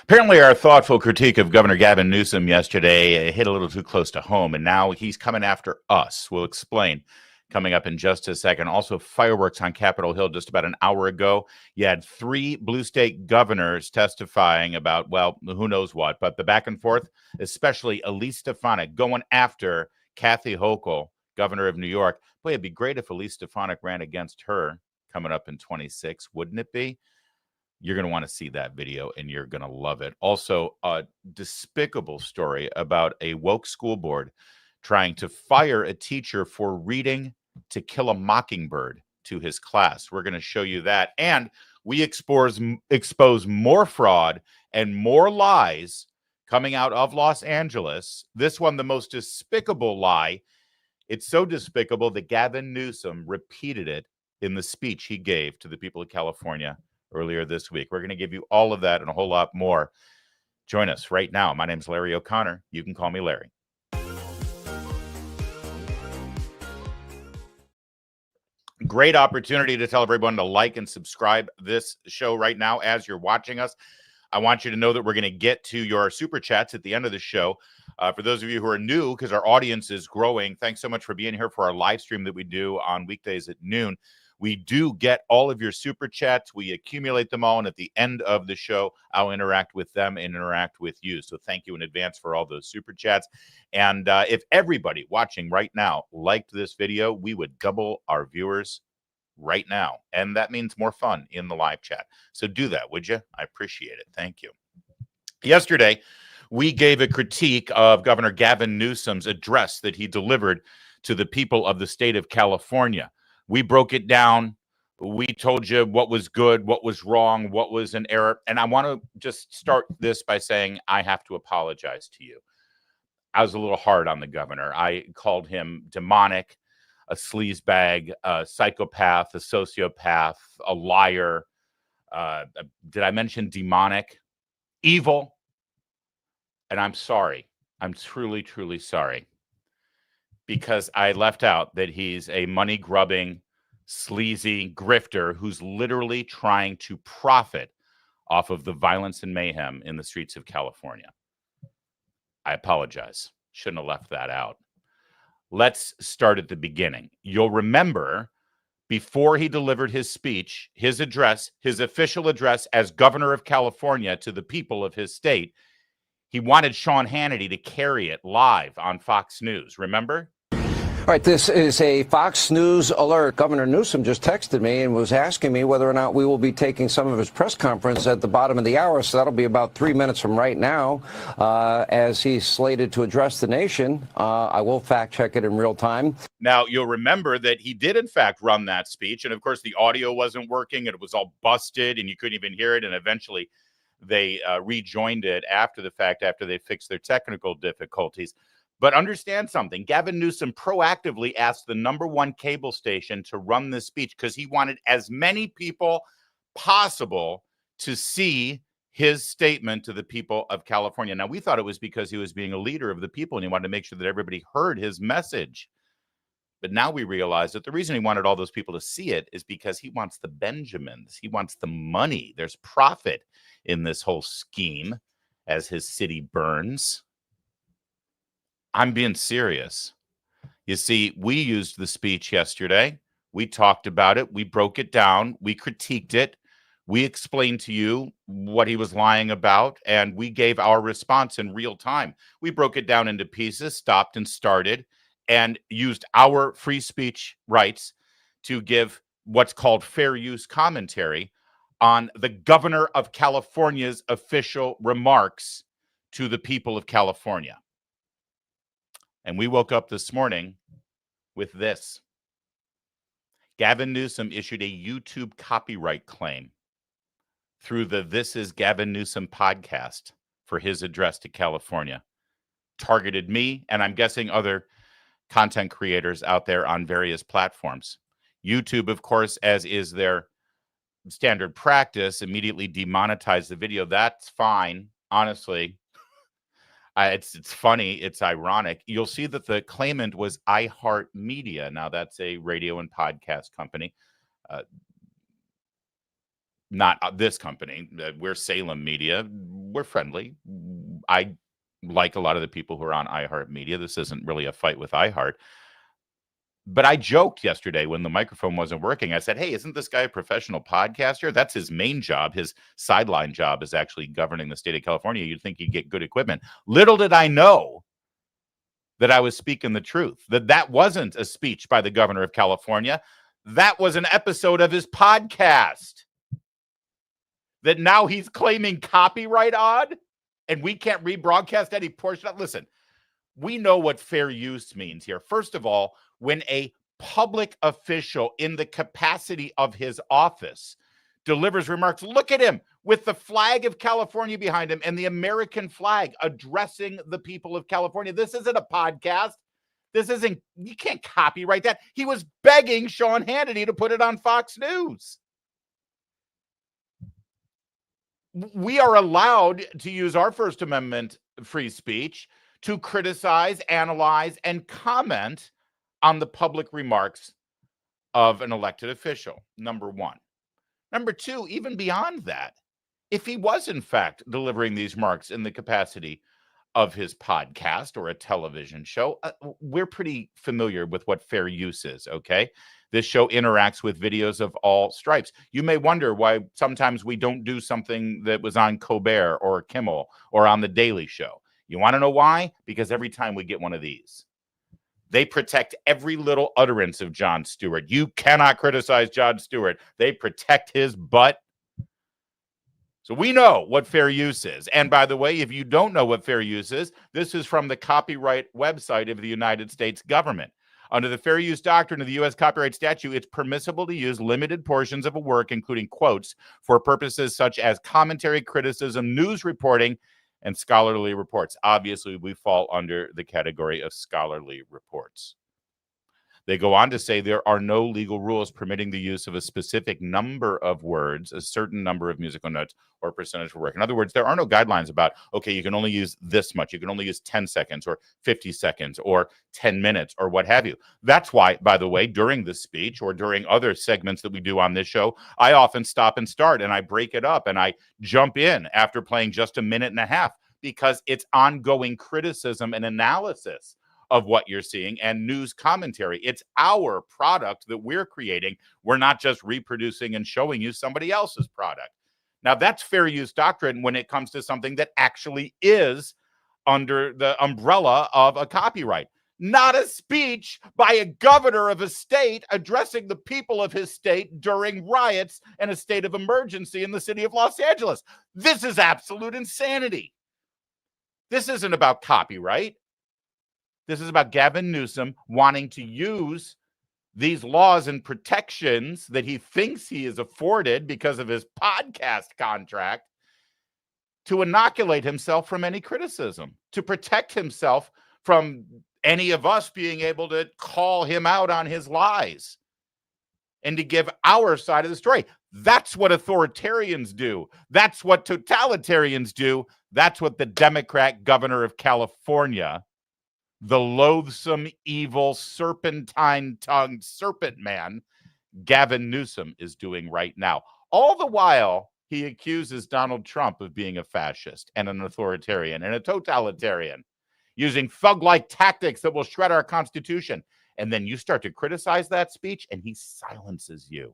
Apparently, our thoughtful critique of Governor Gavin Newsom yesterday hit a little too close to home, and now he's coming after us. We'll explain coming up in just a second. Also, fireworks on Capitol Hill just about an hour ago. You had three blue state governors testifying about, well, who knows what, but the back and forth, especially Elise Stefanik going after Kathy Hochul, governor of New York. Boy, it'd be great if Elise Stefanik ran against her coming up in 26, wouldn't it be? You're going to want to see that video and you're going to love it. Also, a despicable story about a woke school board trying to fire a teacher for reading To Kill a Mockingbird to his class. We're going to show you that. And we expose more fraud and more lies coming out of Los Angeles. This one, the most despicable lie. It's so despicable that Gavin Newsom repeated it in the speech he gave to the people of California earlier this week. We're going to give you all of that and a whole lot more. Join us right now. My name is Larry O'Connor. You can call me Larry. Great opportunity to tell everyone to like and subscribe this show right now as you're watching us. I want you to know that we're going to get to your super chats at the end of the show. For those of you who are new, because our audience is growing, thanks so much for being here for our live stream that we do on weekdays at noon. We do get all of your super chats. We accumulate them all, and at the end of the show, I'll interact with them and interact with you. So thank you in advance for all those super chats. And if everybody watching right now liked this video, we would double our viewers right now. And that means more fun in the live chat. So do that, would you? I appreciate it. Thank you. Yesterday, we gave a critique of Governor Gavin Newsom's address that he delivered to the people of the state of California. We broke it down. We told you what was good, what was wrong, what was an error. And I want to just start this by saying I have to apologize to you. I was a little hard on the governor. I called him demonic, a sleazebag, a psychopath, a sociopath, a liar. Did I mention demonic? Evil. And I'm sorry. I'm truly, truly sorry. Because I left out that he's a money-grubbing, sleazy grifter who's literally trying to profit off of the violence and mayhem in the streets of California. I apologize. Shouldn't have left that out. Let's start at the beginning. You'll remember before he delivered his speech, his address, his official address as governor of California to the people of his state, he wanted Sean Hannity to carry it live on Fox News. Remember? All right, this is a Fox News alert. Governor Newsom just texted me and was asking me whether or not we will be taking some of his press conference at the bottom of the hour. So that'll be about 3 minutes from right now as he's slated to address the nation. I will fact check it in real time. Now, you'll remember that he did, in fact, run that speech. And of course, the audio wasn't working. It was all busted and you couldn't even hear it. And eventually they rejoined it after the fact, after they fixed their technical difficulties. But understand something. Gavin Newsom proactively asked the #1 cable station to run this speech because he wanted as many people possible to see his statement to the people of California. Now, we thought it was because he was being a leader of the people and he wanted to make sure that everybody heard his message. But now we realize that the reason he wanted all those people to see it is because he wants the Benjamins. He wants the money. There's profit in this whole scheme as his city burns. I'm being serious. You see, we used the speech yesterday. We talked about it. We broke it down. We critiqued it. We explained to you what he was lying about, and we gave our response in real time. We broke it down into pieces, stopped and started, and used our free speech rights to give what's called fair use commentary on the governor of California's official remarks to the people of California. And we woke up this morning with this. Gavin Newsom issued a YouTube copyright claim through the This Is Gavin Newsom podcast for his address to California. Targeted me, and I'm guessing other content creators out there on various platforms. YouTube, of course, as is their standard practice, immediately demonetized the video. That's fine, honestly. It's funny. It's ironic. You'll see that the claimant was iHeartMedia. Now, that's a radio and podcast company. Not this company. We're Salem Media. we're friendly. I like a lot of the people who are on iHeartMedia. This isn't really a fight with iHeart. But I joked yesterday when the microphone wasn't working. I said, hey, isn't this guy a professional podcaster? That's his main job. His sideline job is actually governing the state of California. You'd think he'd get good equipment. Little did I know that I was speaking the truth, that wasn't a speech by the governor of California. That was an episode of his podcast that now he's claiming copyright on, and we can't rebroadcast any portion of it. Listen, we know what fair use means here. First of all, when a public official in the capacity of his office delivers remarks, look at him with the flag of California behind him and the American flag addressing the people of California. This isn't a podcast. This isn't, you can't copyright that. He was begging Sean Hannity to put it on Fox News. We are allowed to use our First Amendment free speech to criticize, analyze, and comment on the public remarks of an elected official, number one. Number two, even beyond that, if he was in fact delivering these remarks in the capacity of his podcast or a television show, we're pretty familiar with what fair use is, okay? This show interacts with videos of all stripes. You may wonder why sometimes we don't do something that was on Colbert or Kimmel or on The Daily Show. You want to know why? Because every time we get one of these, they protect every little utterance of Jon Stewart. You cannot criticize Jon Stewart. They protect his butt. So we know what fair use is. And by the way, if you don't know what fair use is, this is from the copyright website of the United States government. Under the fair use doctrine of the U.S. copyright statute, it's permissible to use limited portions of a work, including quotes, for purposes such as commentary, criticism, news reporting, and scholarly reports. Obviously, we fall under the category of scholarly reports. They go on to say there are no legal rules permitting the use of a specific number of words, a certain number of musical notes, or percentage of work. In other words, there are no guidelines about, okay, you can only use this much. You can only use 10 seconds or 50 seconds or 10 minutes or what have you. That's why, by the way, during this speech or during other segments that we do on this show, I often stop and start and I break it up and I jump in after playing just a minute and a half because it's ongoing criticism and analysis of what you're seeing and news commentary. It's our product that we're creating. We're not just reproducing and showing you somebody else's product. Now, that's fair use doctrine when it comes to something that actually is under the umbrella of a copyright, not a speech by a governor of a state addressing the people of his state during riots and a state of emergency in the city of Los Angeles. This is absolute insanity. This isn't about copyright. This is about Gavin Newsom wanting to use these laws and protections that he thinks he is afforded because of his podcast contract to inoculate himself from any criticism, to protect himself from any of us being able to call him out on his lies and to give our side of the story. That's what authoritarians do. That's what totalitarians do. That's what the Democrat governor of California, the loathsome, evil, serpentine-tongued serpent man, Gavin Newsom, is doing right now. All the while, he accuses Donald Trump of being a fascist and an authoritarian and a totalitarian, using thug-like tactics that will shred our Constitution. And then you start to criticize that speech, and he silences you.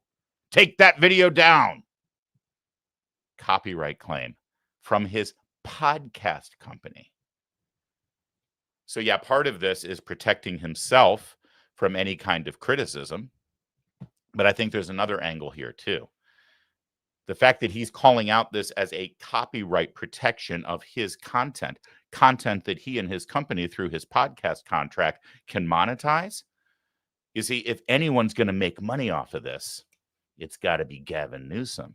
Take that video down. Copyright claim from his podcast company. So yeah, part of this is protecting himself from any kind of criticism. But I think there's another angle here too. The fact that he's calling out this as a copyright protection of his content that he and his company through his podcast contract can monetize. You see, if anyone's going to make money off of this, it's got to be Gavin Newsom.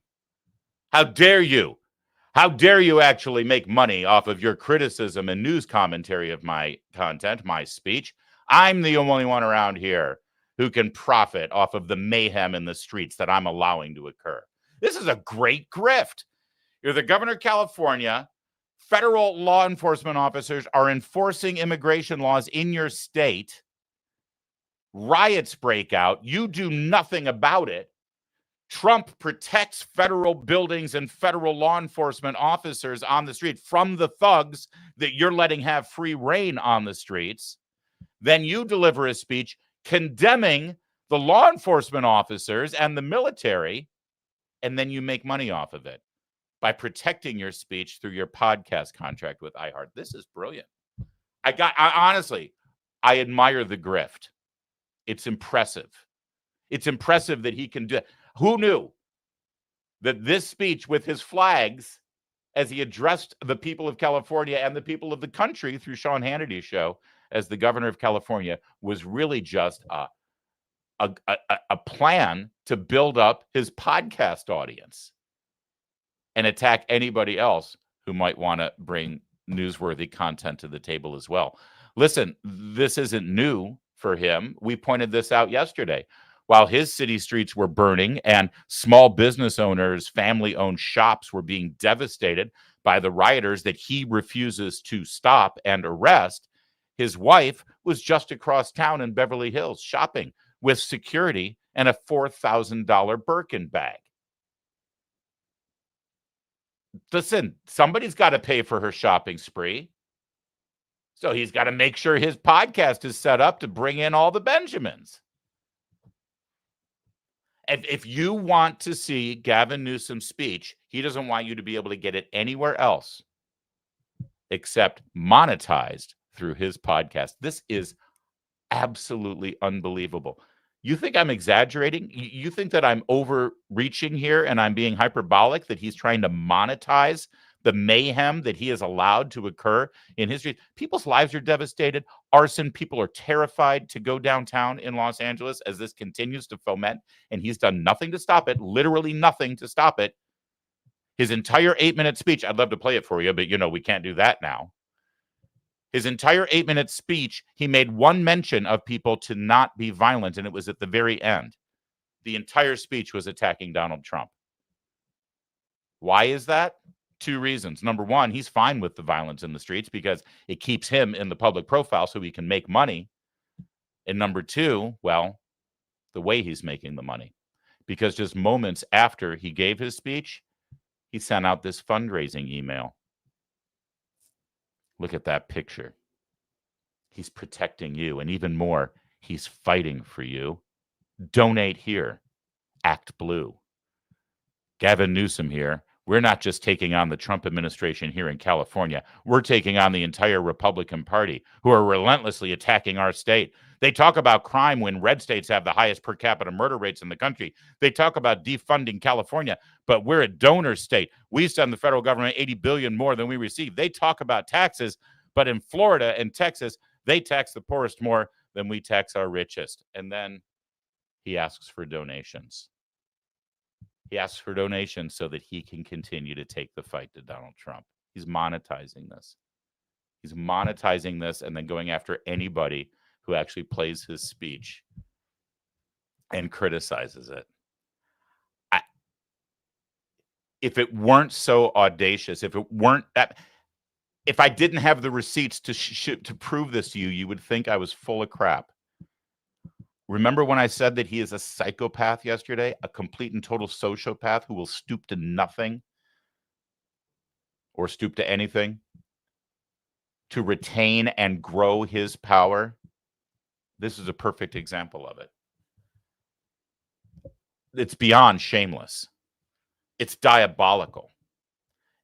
How dare you? How dare you actually make money off of your criticism and news commentary of my content, my speech? I'm the only one around here who can profit off of the mayhem in the streets that I'm allowing to occur. This is a great grift. You're the governor of California. Federal law enforcement officers are enforcing immigration laws in your state. Riots break out. You do nothing about it. Trump protects federal buildings and federal law enforcement officers on the street from the thugs that you're letting have free reign on the streets. Then you deliver a speech condemning the law enforcement officers and the military, and then you make money off of it by protecting your speech through your podcast contract with iHeart. This is brilliant. Honestly, I admire the grift. It's impressive. It's impressive that he can do it. Who knew that this speech with his flags, as he addressed the people of California and the people of the country through Sean Hannity's show as the governor of California, was really just a plan to build up his podcast audience and attack anybody else who might want to bring newsworthy content to the table as well. Listen, this isn't new for him. We pointed this out yesterday. While his city streets were burning and small business owners, family-owned shops were being devastated by the rioters that he refuses to stop and arrest, his wife was just across town in Beverly Hills shopping with security and a $4,000 Birkin bag. Listen, somebody's got to pay for her shopping spree. So he's got to make sure his podcast is set up to bring in all the Benjamins. If you want to see Gavin Newsom's speech, he doesn't want you to be able to get it anywhere else except monetized through his podcast. This is absolutely unbelievable. You think I'm exaggerating? You think that I'm overreaching here and I'm being hyperbolic, that he's trying to monetize the mayhem that he has allowed to occur in history? People's lives are devastated. Arson. People are terrified to go downtown in Los Angeles as this continues to foment, and he's done nothing to stop it, literally nothing to stop it. His entire 8-minute speech, I'd love to play it for you, but we can't do that now. His entire 8-minute speech, he made one mention of people to not be violent, and it was at the very end. The entire speech was attacking Donald Trump. Why is that? 2 reasons. Number one, he's fine with the violence in the streets because it keeps him in the public profile so he can make money. And number two, well, the way he's making the money. Because just moments after he gave his speech, he sent out this fundraising email. Look at that picture. He's protecting you. And even more, he's fighting for you. Donate here. Act blue. Gavin Newsom here. We're not just taking on the Trump administration here in California. We're taking on the entire Republican Party, who are relentlessly attacking our state. They talk about crime when red states have the highest per capita murder rates in the country. They talk about defunding California, but we're a donor state. We send the federal government $80 billion more than we receive. They talk about taxes, but in Florida and Texas, they tax the poorest more than we tax our richest. And then he asks for donations. He asks for donations so that he can continue to take the fight to Donald Trump. He's monetizing this. He's monetizing this and then going after anybody who actually plays his speech and criticizes it. If it weren't so audacious, if I didn't have the receipts to prove this to you, you would think I was full of crap. Remember when I said that he is a psychopath yesterday, a complete and total sociopath who will stoop to nothing or stoop to anything to retain and grow his power? This is a perfect example of it. It's beyond shameless. It's diabolical.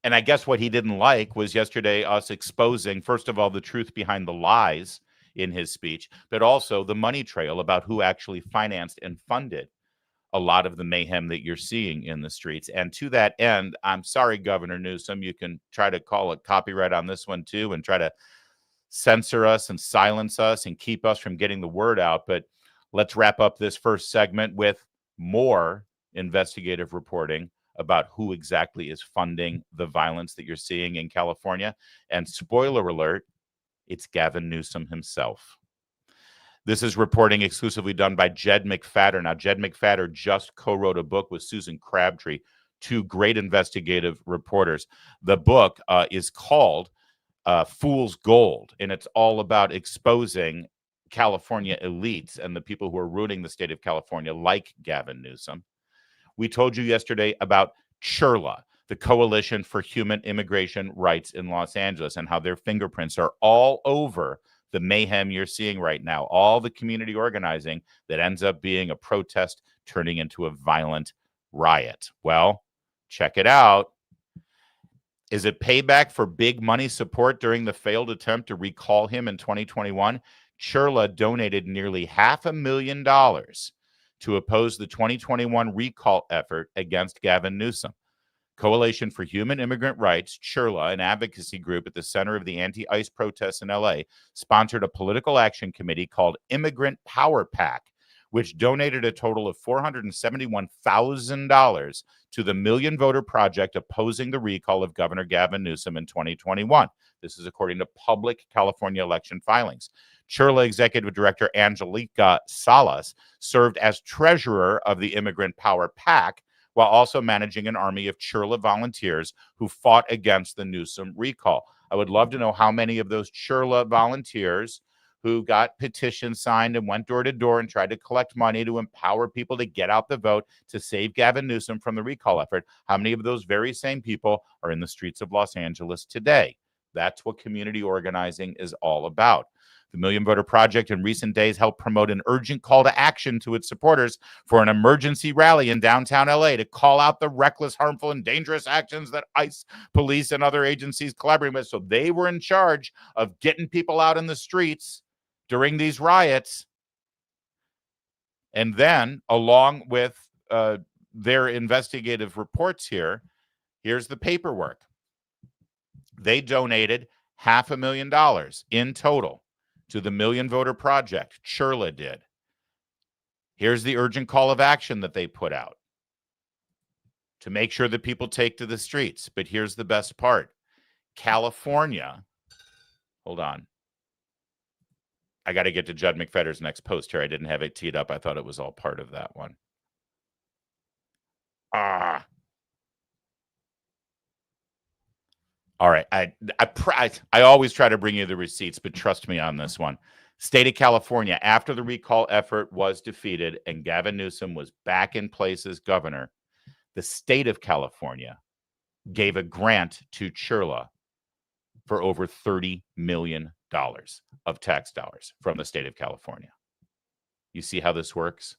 And I guess what he didn't like was yesterday us exposing, first of all, the truth behind the lies in his speech, but also the money trail about who actually financed and funded a lot of the mayhem that you're seeing in the streets. And to that end, I'm sorry, Governor Newsom, you can try to call it copyright on this one too and try to censor us and silence us and keep us from getting the word out. But let's wrap up this first segment with more investigative reporting about who exactly is funding the violence that you're seeing in California. And spoiler alert, it's Gavin Newsom himself. This is reporting exclusively done by Jed McFadder. Now, Jed McFadder just co-wrote a book with Susan Crabtree, 2 great investigative reporters. The book is called Fool's Gold, and it's all about exposing California elites and the people who are ruining the state of California, like Gavin Newsom. We told you yesterday about CHIRLA, the Coalition for Human Immigration Rights in Los Angeles, and how their fingerprints are all over the mayhem you're seeing right now, all the community organizing that ends up being a protest turning into a violent riot. Well, check it out. Is it payback for big money support during the failed attempt to recall him in 2021? CHIRLA donated nearly $500,000 to oppose the 2021 recall effort against Gavin Newsom. Coalition for Human Immigrant Rights, CHIRLA, an advocacy group at the center of the anti-ICE protests in LA, sponsored a political action committee called Immigrant Power PAC, which donated a total of $471,000 to the Million Voter Project opposing the recall of Governor Gavin Newsom in 2021. This is according to public California election filings. CHIRLA Executive Director Angelica Salas served as treasurer of the Immigrant Power PAC, while also managing an army of CHIRLA volunteers who fought against the Newsom recall. I would love to know how many of those CHIRLA volunteers who got petitions signed and went door to door and tried to collect money to empower people to get out the vote to save Gavin Newsom from the recall effort, how many of those very same people are in the streets of Los Angeles today? That's what community organizing is all about. The Million Voter Project in recent days helped promote an urgent call to action to its supporters for an emergency rally in downtown LA to call out the reckless, harmful, and dangerous actions that ICE, police, and other agencies collaborate with. So they were in charge of getting people out in the streets during these riots. And then, along with their investigative reports here, here's the paperwork. They donated $500,000 in total to the Million Voter Project. CHIRLA did. Here's the urgent call of action that they put out to make sure that people take to the streets. But here's the best part. California, hold on. I got to get to Judd McFetter's next post here. I didn't have it teed up. I thought it was all part of that one. All right. I always try to bring you the receipts, but trust me on this one. State of California, after the recall effort was defeated and Gavin Newsom was back in place as governor, the state of California gave a grant to CHIRLA for over $30 million of tax dollars from the state of California. You see how this works?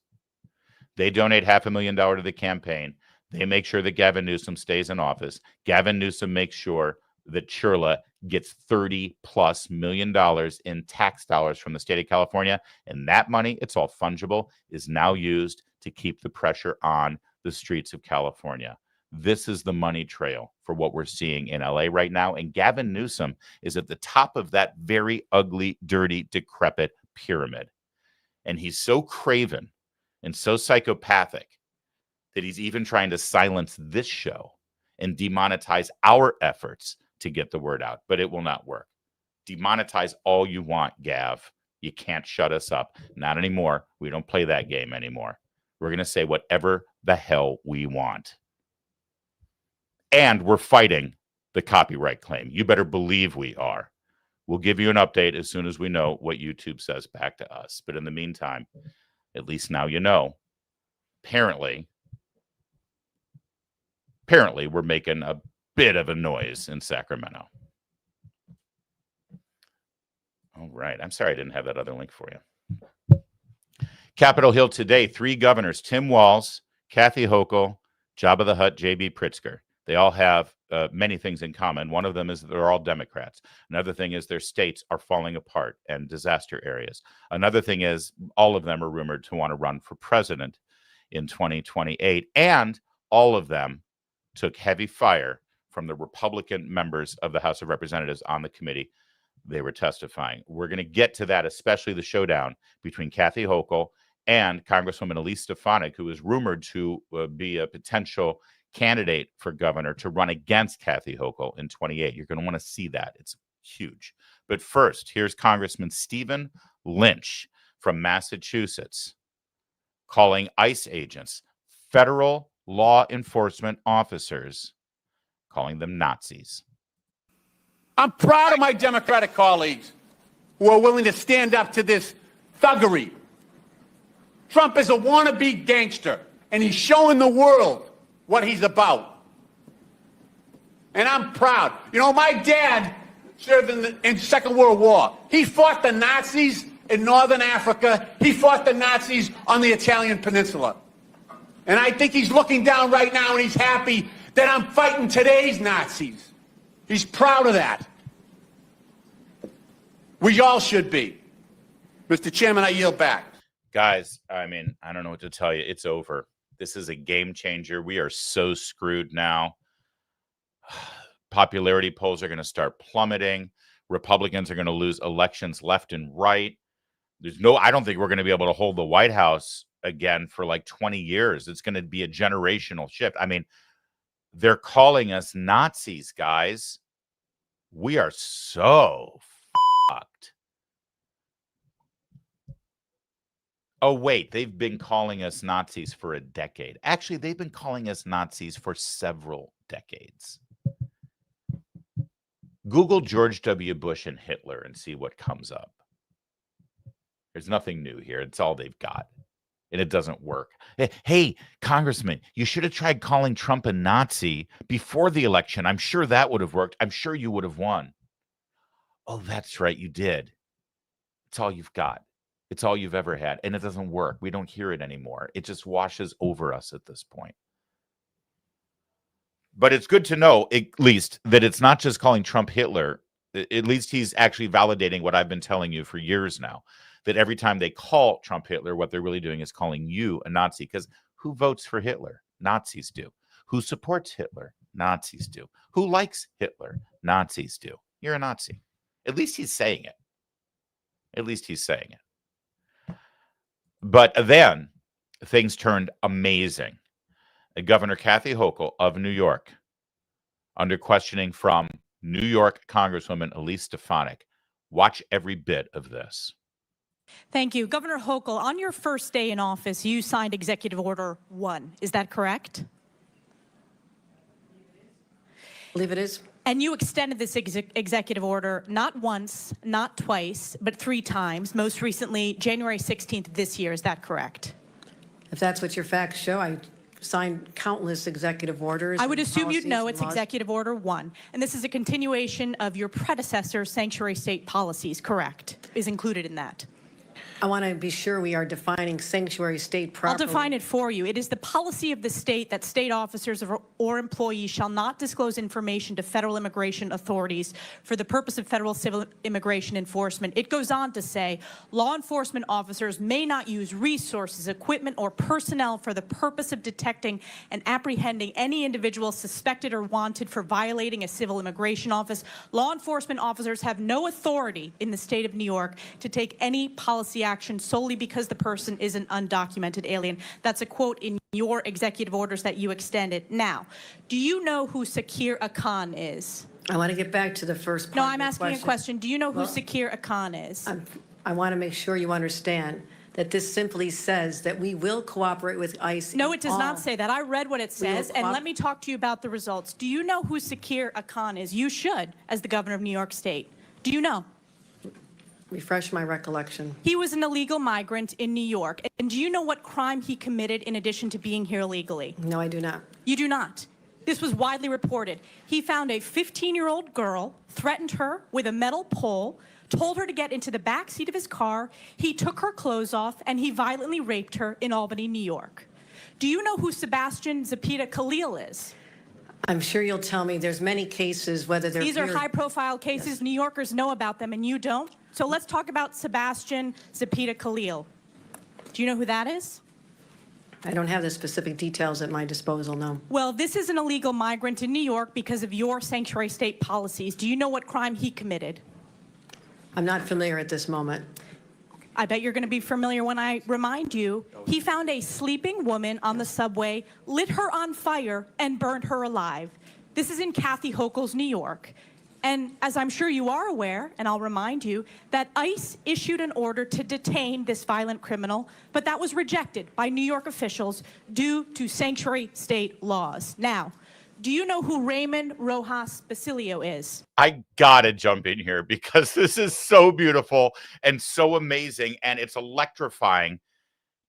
They donate $500,000 to the campaign. They make sure that Gavin Newsom stays in office. Gavin Newsom makes sure that CHIRLA gets $30+ million in tax dollars from the state of California. And that money, it's all fungible, is now used to keep the pressure on the streets of California. This is the money trail for what we're seeing in LA right now. And Gavin Newsom is at the top of that very ugly, dirty, decrepit pyramid. And he's so craven and so psychopathic that he's even trying to silence this show and demonetize our efforts to get the word out. But it will not work. Demonetize all you want, Gav. You can't shut us up. Not anymore. We don't play that game anymore. We're going to say whatever the hell we want. And we're fighting the copyright claim. You better believe we are. We'll give you an update as soon as we know what YouTube says back to us. But in the meantime, at least now you know. Apparently, we're making a bit of a noise in Sacramento. All right. I'm sorry I didn't have that other link for you. Capitol Hill today, 3 governors, Tim Walz, Kathy Hochul, Jabba the Hutt, J.B. Pritzker. They all have many things in common. One of them is they're all Democrats. Another thing is their states are falling apart and disaster areas. Another thing is all of them are rumored to want to run for president in 2028. And all of them took heavy fire from the Republican members of the House of Representatives on the committee. They were testifying. We're going to get to that, especially the showdown between Kathy Hochul and Congresswoman Elise Stefanik, who is rumored to be a potential candidate for governor to run against Kathy Hochul in 28. You're going to want to see that. It's huge. But first, here's Congressman Stephen Lynch from Massachusetts calling ICE agents, federal law enforcement officers, calling them Nazis. I'm proud of my Democratic colleagues who are willing to stand up to this thuggery. Trump is a wannabe gangster. and he's showing the world what he's about. And I'm proud. You know, my dad served in Second World War. He fought the Nazis in Northern Africa. He fought the Nazis on the Italian peninsula. And I think he's looking down right now and he's happy that I'm fighting today's Nazis. He's proud of that. We all should be. Mr. Chairman, I yield back. Guys, I mean, I don't know what to tell you. It's over. This is a game changer. We are so screwed now. Popularity polls are going to start plummeting. Republicans are going to lose elections left and right. I don't think we're going to be able to hold the White House again for like 20 years. It's going to be a generational shift. I mean, they're calling us Nazis, guys. We are so fucked. Oh, wait, they've been calling us Nazis for a decade. Actually, they've been calling us Nazis for several decades. Google George W. Bush and Hitler and see what comes up. There's nothing new here. It's all they've got. And it doesn't work. Hey, Congressman, you should have tried calling Trump a Nazi before the election. I'm sure that would have worked. I'm sure you would have won. Oh, that's right. You did. It's all you've got. It's all you've ever had. And it doesn't work. We don't hear it anymore. It just washes over us at this point. But it's good to know, at least, that it's not just calling Trump Hitler. At least he's actually validating what I've been telling you for years now, that every time they call Trump Hitler, what they're really doing is calling you a Nazi. Because who votes for Hitler? Nazis do. Who supports Hitler? Nazis do. Who likes Hitler? Nazis do. You're a Nazi. At least he's saying it. At least he's saying it. But then things turned amazing. Governor Kathy Hochul of New York, under questioning from New York Congresswoman Elise Stefanik. Watch every bit of this. Thank you. Governor Hochul, on your first day in office, you signed Executive Order 1. Is that correct? I believe it is. And you extended this executive order not once, not twice, but 3 times, most recently January 16th of this year. Is that correct? If that's what your facts show, I signed countless executive orders. I would assume you'd know policies it's and laws. Executive Order 1. And this is a continuation of your predecessor's sanctuary state policies, correct? Is included in that. I want to be sure we are defining sanctuary state properly. I'll define it for you. It is the policy of the state that state officers or employees shall not disclose information to federal immigration authorities for the purpose of federal civil immigration enforcement. It goes on to say, law enforcement officers may not use resources, equipment, or personnel for the purpose of detecting and apprehending any individual suspected or wanted for violating a civil immigration office. Law enforcement officers have no authority in the state of New York to take any policy action solely because the person is an undocumented alien. That's a quote in your executive orders that you extended. Now, do you know who Sakir Khan is? I want to get back to the first part. No, of I'm your asking a question. Do you know who Well, Sakir Khan is? I want to make sure you understand that this simply says that we will cooperate with ICE. No, in it does all- not say that. I read what it We will says, and let me talk to you about the results. Do you know who Sakir Khan is? You should, as the governor of New York State. Do you know? Refresh my recollection. He was an illegal migrant in New York. And do you know what crime he committed in addition to being here illegally? No, I do not. You do not. This was widely reported. He found a 15-year-old girl, threatened her with a metal pole, told her to get into the back seat of his car. He took her clothes off, and he violently raped her in Albany, New York. Do you know who Sebastian Zapita Khalil is? I'm sure you'll tell me there's many cases, whether they're These are here- high-profile cases. Yes. New Yorkers know about them, and you don't. So let's talk about Sebastian Zapita Khalil. Do you know who that is? I don't have the specific details at my disposal, no. Well, this is an illegal migrant in New York because of your sanctuary state policies. Do you know what crime he committed? I'm not familiar at this moment. I bet you're going to be familiar when I remind you. He found a sleeping woman on the subway, lit her on fire, and burned her alive. This is in Kathy Hochul's New York. And as I'm sure you are aware, and I'll remind you, that ICE issued an order to detain this violent criminal, but that was rejected by New York officials due to sanctuary state laws. Now, do you know who Raymond Rojas Basilio is? I gotta jump in here because this is so beautiful and so amazing, and it's electrifying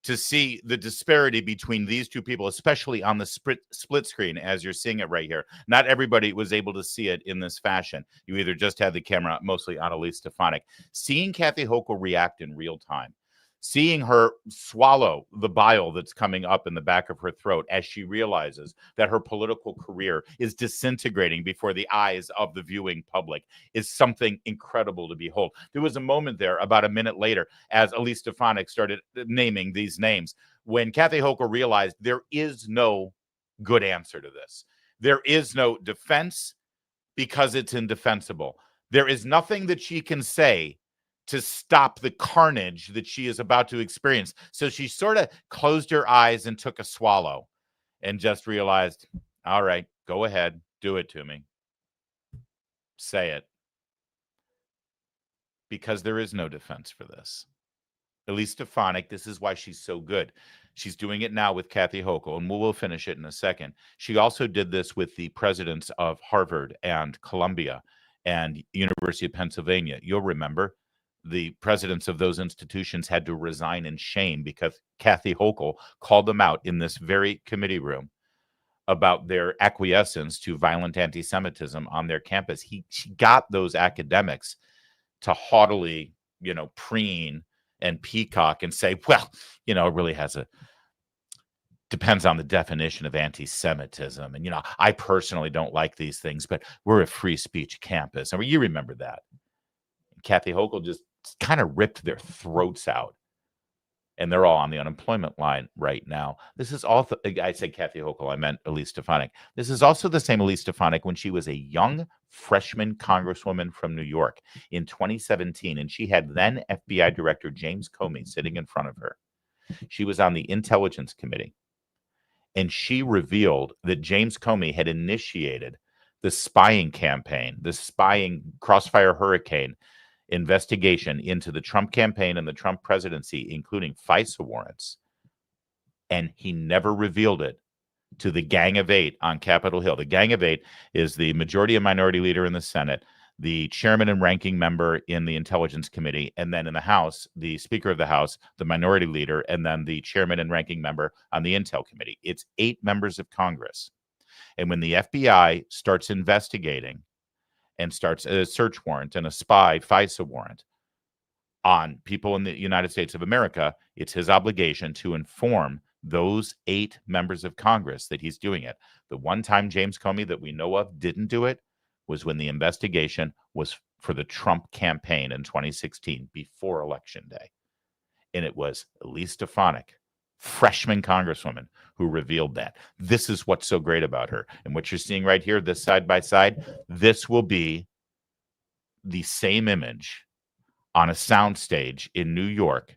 to see the disparity between these two people, especially on the split screen, as you're seeing it right here. Not everybody was able to see it in this fashion. You either just had the camera mostly on Elise Stefanik. Seeing Kathy Hochul react in real time, seeing her swallow the bile that's coming up in the back of her throat as she realizes that her political career is disintegrating before the eyes of the viewing public is something incredible to behold. There was a moment there about a minute later as Elise Stefanik started naming these names when Kathy Hochul realized there is no good answer to this. There is no defense because it's indefensible. There is nothing that she can say to stop the carnage that she is about to experience. So she sort of closed her eyes and took a swallow and just realized, all right, go ahead, do it to me. Say it. Because there is no defense for this. Elise Stefanik, this is why she's so good. She's doing it now with Kathy Hochul, and we'll finish it in a second. She also did this with the presidents of Harvard and Columbia and University of Pennsylvania. You'll remember the presidents of those institutions had to resign in shame because Kathy Hochul called them out in this very committee room about their acquiescence to violent anti-Semitism on their campus. She got those academics to haughtily, preen and peacock and say, well, it really depends on the definition of anti-Semitism. And, I personally don't like these things, but we're a free speech campus. And you remember that. Kathy Hochul just kind of ripped their throats out. And they're all on the unemployment line right now. This is also, I said Kathy Hochul, I meant Elise Stefanik. This is also the same Elise Stefanik when she was a young freshman congresswoman from New York in 2017. And she had then FBI Director James Comey sitting in front of her. She was on the Intelligence Committee. And she revealed that James Comey had initiated the spying campaign, the spying Crossfire Hurricane investigation into the Trump campaign and the Trump presidency, including FISA warrants. And he never revealed it to the Gang of Eight on Capitol Hill. The Gang of Eight is the majority and minority leader in the Senate, the chairman and ranking member in the Intelligence Committee, and then in the House, the Speaker of the House, the minority leader, and then the chairman and ranking member on the Intel Committee. It's 8 members of Congress. And when the FBI starts investigating and starts a search warrant and a spy FISA warrant on people in the United States of America, it's his obligation to inform those 8 members of Congress that he's doing it. The one time James Comey that we know of didn't do it was when the investigation was for the Trump campaign in 2016 before Election Day. And it was Elise Stefanik, freshman congresswoman, who revealed that. This is what's so great about her. And what you're seeing right here, this side by side, this will be the same image on a soundstage in New York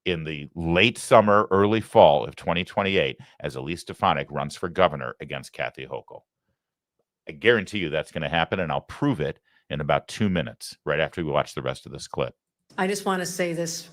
in the late summer, early fall of 2028 as Elise Stefanik runs for governor against Kathy Hochul. I guarantee you that's going to happen, and I'll prove it in about 2 minutes, right after we watch the rest of this clip. I just want to say this.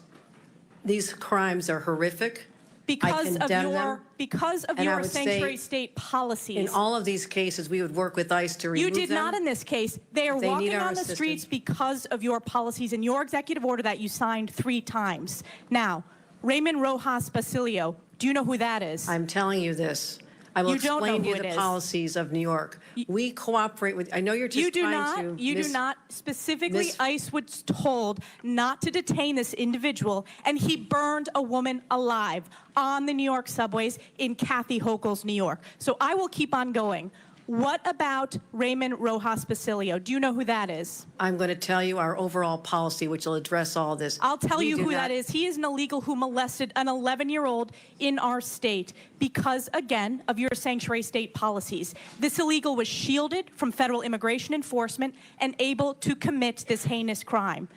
These crimes are horrific. Because of And I your would say sanctuary state policies. In all of these cases, we would work with ICE to remove You did them. not in this case. They are They need walking our on the assistance. streets because of your policies and your executive order that you signed 3 times. Now, Raymond Rojas Basilio, do you know who that is? I'm telling you this. I will You don't know explain to you who it the is. policies of New York. We cooperate with, I know you're just You do trying to. not. You do not. Specifically, ICE was told not to detain this individual, and he burned a woman alive on the New York subways in Kathy Hochul's New York. So I will keep on going. What about Raymond Rojas Basilio? Do you know who that is? I'm going to tell you our overall policy, which will address all this. I'll tell We you do who not- that is. He is an illegal who molested an 11-year-old in our state because, again, of your sanctuary state policies. This illegal was shielded from federal immigration enforcement and able to commit this heinous crime.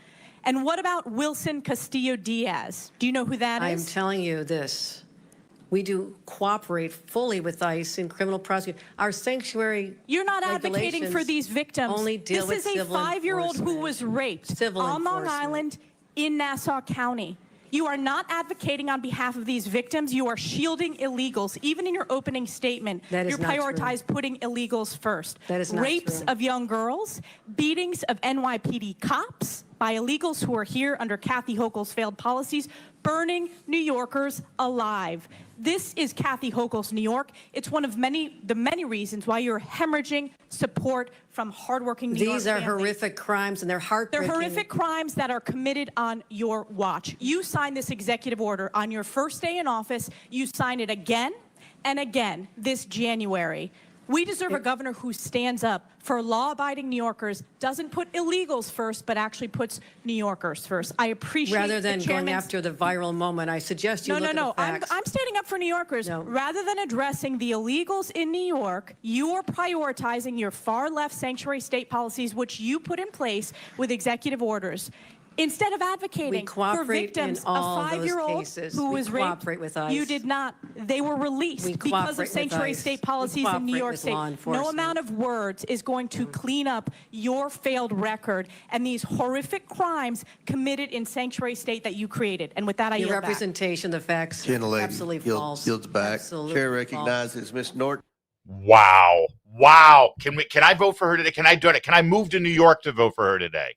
And what about Wilson Castillo-Diaz? Do you know who that I'm is? telling you this. We do cooperate fully with ICE in criminal prosecution. Our sanctuary You're not advocating for regulations these victims. only deal This with is a civil 5-year-old who enforcement. was raped Civil on Long enforcement. Island in Nassau County. You are not advocating on behalf of these victims. You are shielding illegals. Even in your opening statement, That is you not true. prioritize putting illegals first. That is not Rapes true. of young girls, beatings of NYPD cops by illegals who are here under Kathy Hochul's failed policies, burning New Yorkers alive. This is Kathy Hochul's New York. It's one of the many reasons why you're hemorrhaging support from hardworking New York These are families. horrific crimes, and they're heartbreaking. They're horrific crimes that are committed on your watch. You signed this executive order on your first day in office. You signed it again and again this January. We deserve a governor who stands up for law-abiding New Yorkers, doesn't put illegals first, but actually puts New Yorkers first. I appreciate Rather than the going chairman's... after the viral moment, I suggest you look at the facts. I'm standing up for New Yorkers. No. Rather than addressing the illegals in New York, you are prioritizing your far-left sanctuary state policies, which you put in place with executive orders. Instead of advocating for victims, a 5-year-old who was raped, you did not. They were released because of sanctuary state policies in New York State. No amount of words is going to clean up your failed record and these horrific crimes committed in sanctuary state that you created. And with that, I yield Your back. representation, the facts, absolutely false. Yields back. Absolutely Chair false. recognizes Ms. Norton. Wow. Wow. Can I vote for her today? Can I do it? Can I move to New York to vote for her today?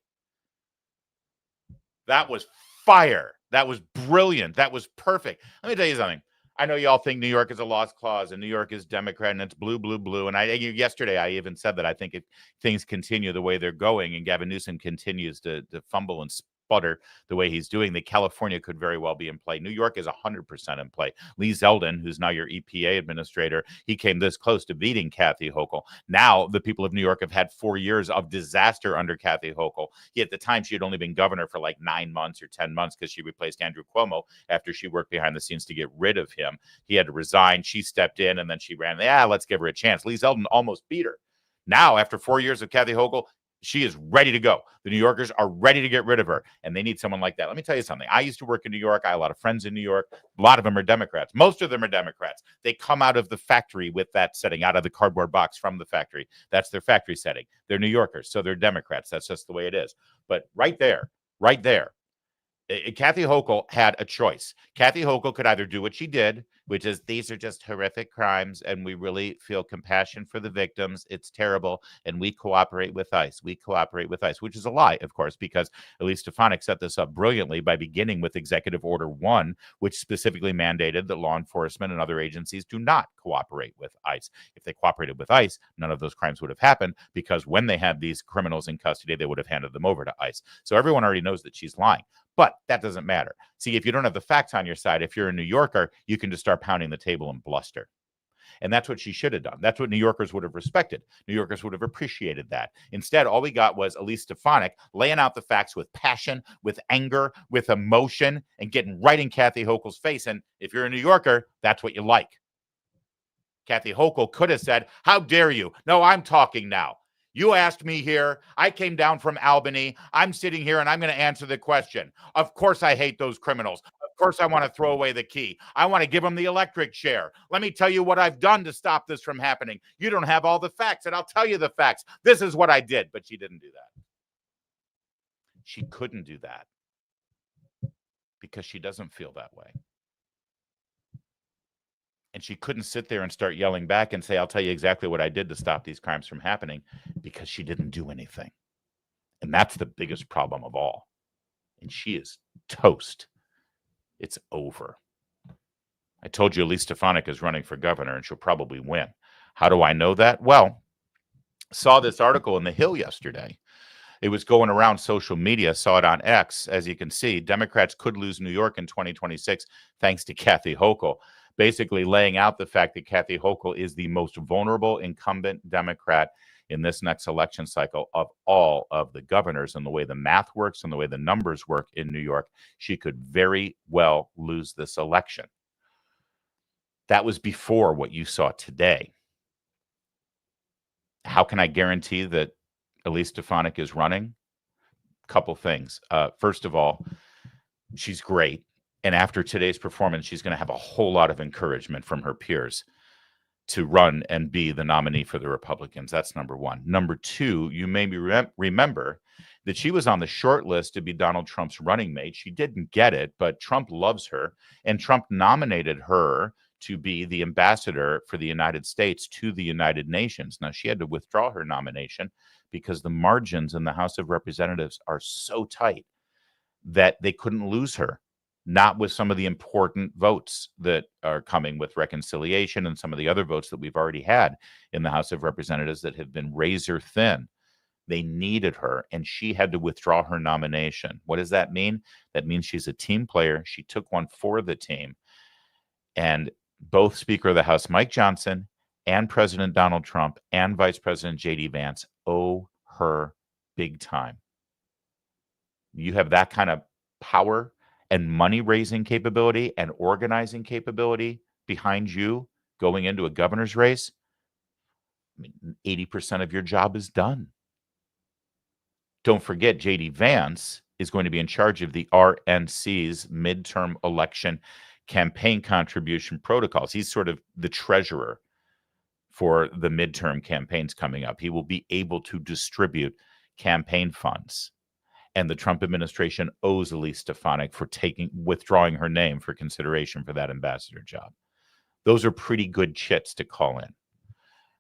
That was fire. That was brilliant. That was perfect. Let me tell you something. I know y'all think New York is a lost cause and New York is Democrat and it's blue, blue, blue. And yesterday I even said that I think if things continue the way they're going and Gavin Newsom continues to fumble and sputter the way he's doing, that California could very well be in play. New York is 100% in play. Lee Zeldin, who's now your EPA administrator, he came this close to beating Kathy Hochul. Now the people of New York have had 4 years of disaster under Kathy Hochul. At the time, she had only been governor for like 9 months or 10 months because she replaced Andrew Cuomo after she worked behind the scenes to get rid of him. He had to resign. She stepped in and then she ran. Let's give her a chance. Lee Zeldin almost beat her. Now, after 4 years of Kathy Hochul, she is ready to go. The New Yorkers are ready to get rid of her, and they need someone like that. Let me tell you something. I used to work in New York. I have a lot of friends in New York. A lot of them are Democrats. Most of them are Democrats. They come out of the factory with that setting, out of the cardboard box from the factory. That's their factory setting. They're New Yorkers, so they're Democrats. That's just the way it is. But right there, Kathy Hochul had a choice. Kathy Hochul could either do what she did, which is these are just horrific crimes, and we really feel compassion for the victims. It's terrible, and we cooperate with ICE. We cooperate with ICE, which is a lie, of course, because Elise Stefanik set this up brilliantly by beginning with Executive Order 1, which specifically mandated that law enforcement and other agencies do not cooperate with ICE. If they cooperated with ICE, none of those crimes would have happened, because when they had these criminals in custody, they would have handed them over to ICE. So everyone already knows that she's lying. But that doesn't matter. See, if you don't have the facts on your side, if you're a New Yorker, you can just start pounding the table and bluster. And that's what she should have done. That's what New Yorkers would have respected. New Yorkers would have appreciated that. Instead, all we got was Elise Stefanik laying out the facts with passion, with anger, with emotion, and getting right in Kathy Hochul's face. And if you're a New Yorker, that's what you like. Kathy Hochul could have said, "How dare you? No, I'm talking now. You asked me here. I came down from Albany. I'm sitting here and I'm going to answer the question. Of course I hate those criminals. Of course I want to throw away the key. I want to give them the electric chair. Let me tell you what I've done to stop this from happening. You don't have all the facts, and I'll tell you the facts. This is what I did." But she didn't do that. She couldn't do that because she doesn't feel that way. And she couldn't sit there and start yelling back and say, "I'll tell you exactly what I did to stop these crimes from happening," because she didn't do anything. And that's the biggest problem of all. And she is toast. It's over. I told you Elise Stefanik is running for governor and she'll probably win. How do I know that? Well, saw this article in The Hill yesterday. It was going around social media, saw it on X. As you can see, Democrats could lose New York in 2026 thanks to Kathy Hochul. Basically laying out the fact that Kathy Hochul is the most vulnerable incumbent Democrat in this next election cycle of all of the governors. And the way the math works and the way the numbers work in New York, she could very well lose this election. That was before what you saw today. How can I guarantee that Elise Stefanik is running? Couple things. First of all, she's great. And after today's performance, she's going to have a whole lot of encouragement from her peers to run and be the nominee for the Republicans. That's number one. Number two, you may remember that she was on the short list to be Donald Trump's running mate. She didn't get it, but Trump loves her, and Trump nominated her to be the ambassador for the United States to the United Nations. Now, she had to withdraw her nomination because the margins in the House of Representatives are so tight that they couldn't lose her. not with some of the important votes that are coming with reconciliation and some of the other votes that we've already had in the House of Representatives that have been razor thin. They needed her, and she had to withdraw her nomination. What does that mean? That means she's a team player. She took one for the team. And both Speaker of the House Mike Johnson and President Donald Trump and Vice President J.D. Vance owe her big time. You have that kind of power and money-raising capability and organizing capability behind you going into a governor's race. I mean, 80% of your job is done. Don't forget, J.D. Vance is going to be in charge of the RNC's midterm election campaign contribution protocols. He's sort of the treasurer for the midterm campaigns coming up. He will be able to distribute campaign funds. And the Trump administration owes Elise Stefanik for withdrawing her name for consideration for that ambassador job. Those are pretty good chits to call in.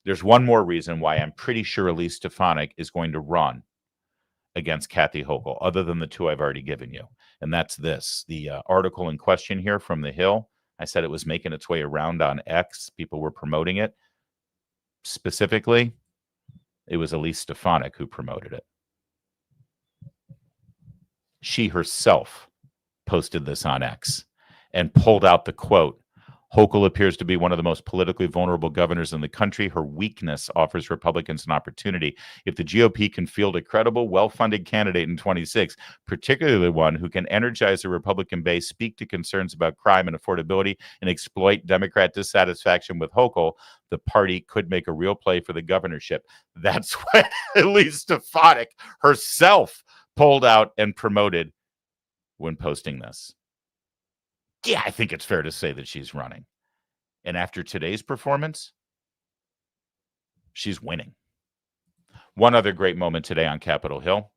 There's one more reason why I'm pretty sure Elise Stefanik is going to run against Kathy Hochul, other than the two I've already given you. And that's this. The article in question here from The Hill, I said it was making its way around on X. People were promoting it. Specifically, it was Elise Stefanik who promoted it. She herself posted this on X and pulled out the quote, Hochul appears to be one of the most politically vulnerable governors in the country. Her weakness offers Republicans an opportunity. If the GOP can field a credible, well-funded candidate in 26, particularly one who can energize the Republican base, speak to concerns about crime and affordability, and exploit Democrat dissatisfaction with Hochul, the party could make a real play for the governorship. That's what Elise Stefanik herself pulled out and promoted when posting this. Yeah, I think it's fair to say that she's running. And after today's performance, she's winning. One other great moment today on Capitol Hill.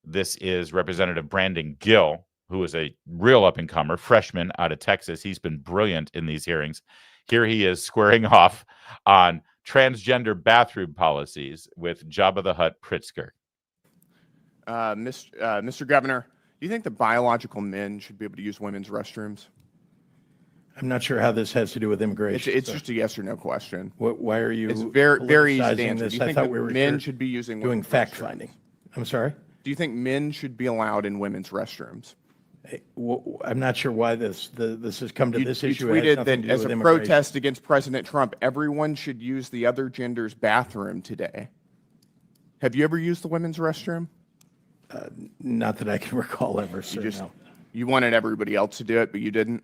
This is Representative Brandon Gill, who is a real up-and-comer, freshman out of Texas. He's been brilliant in these hearings. Here he is squaring off on transgender bathroom policies with Jabba the Hutt Pritzker. Mr. Governor, do you think that biological men should be able to use women's restrooms? I'm not sure how this has to do with immigration. It's just a yes or no question. Why are you? It's very easy to answer. This? Do you think that men should be using doing women's fact restrooms? finding? I'm sorry. Do you think men should be allowed in women's restrooms? I'm not sure why this has come to this issue. You tweeted that as a protest against President Trump, everyone should use the other gender's bathroom today. Have you ever used the women's restroom? Not that I can recall ever, sir. You wanted everybody else to do it, but you didn't?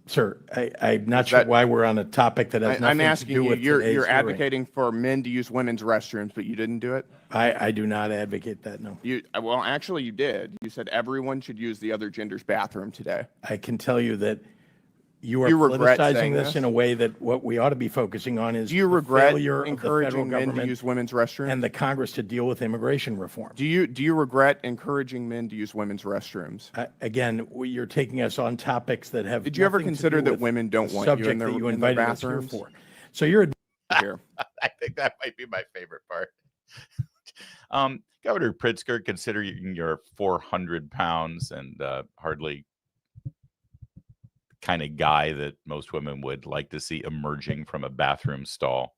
Sir, I'm not sure why we're on a topic that has nothing to do with today's hearing. You're advocating for men to use women's restrooms, but you didn't do it? I do not advocate that, no. Well, actually, you did. You said everyone should use the other gender's bathroom today. I can tell you that you are politicizing this in a way that what we ought to be focusing on is the failure of the federal men to use women's restrooms and the Congress to deal with immigration reform. Do you regret encouraging men to use women's restrooms? Again, you're taking us on topics that have. Did you ever consider that women don't want you in their bathrooms? For? So you're here. I think that might be my favorite part. Governor Pritzker, considering you're 400 pounds and hardly kind of guy that most women would like to see emerging from a bathroom stall.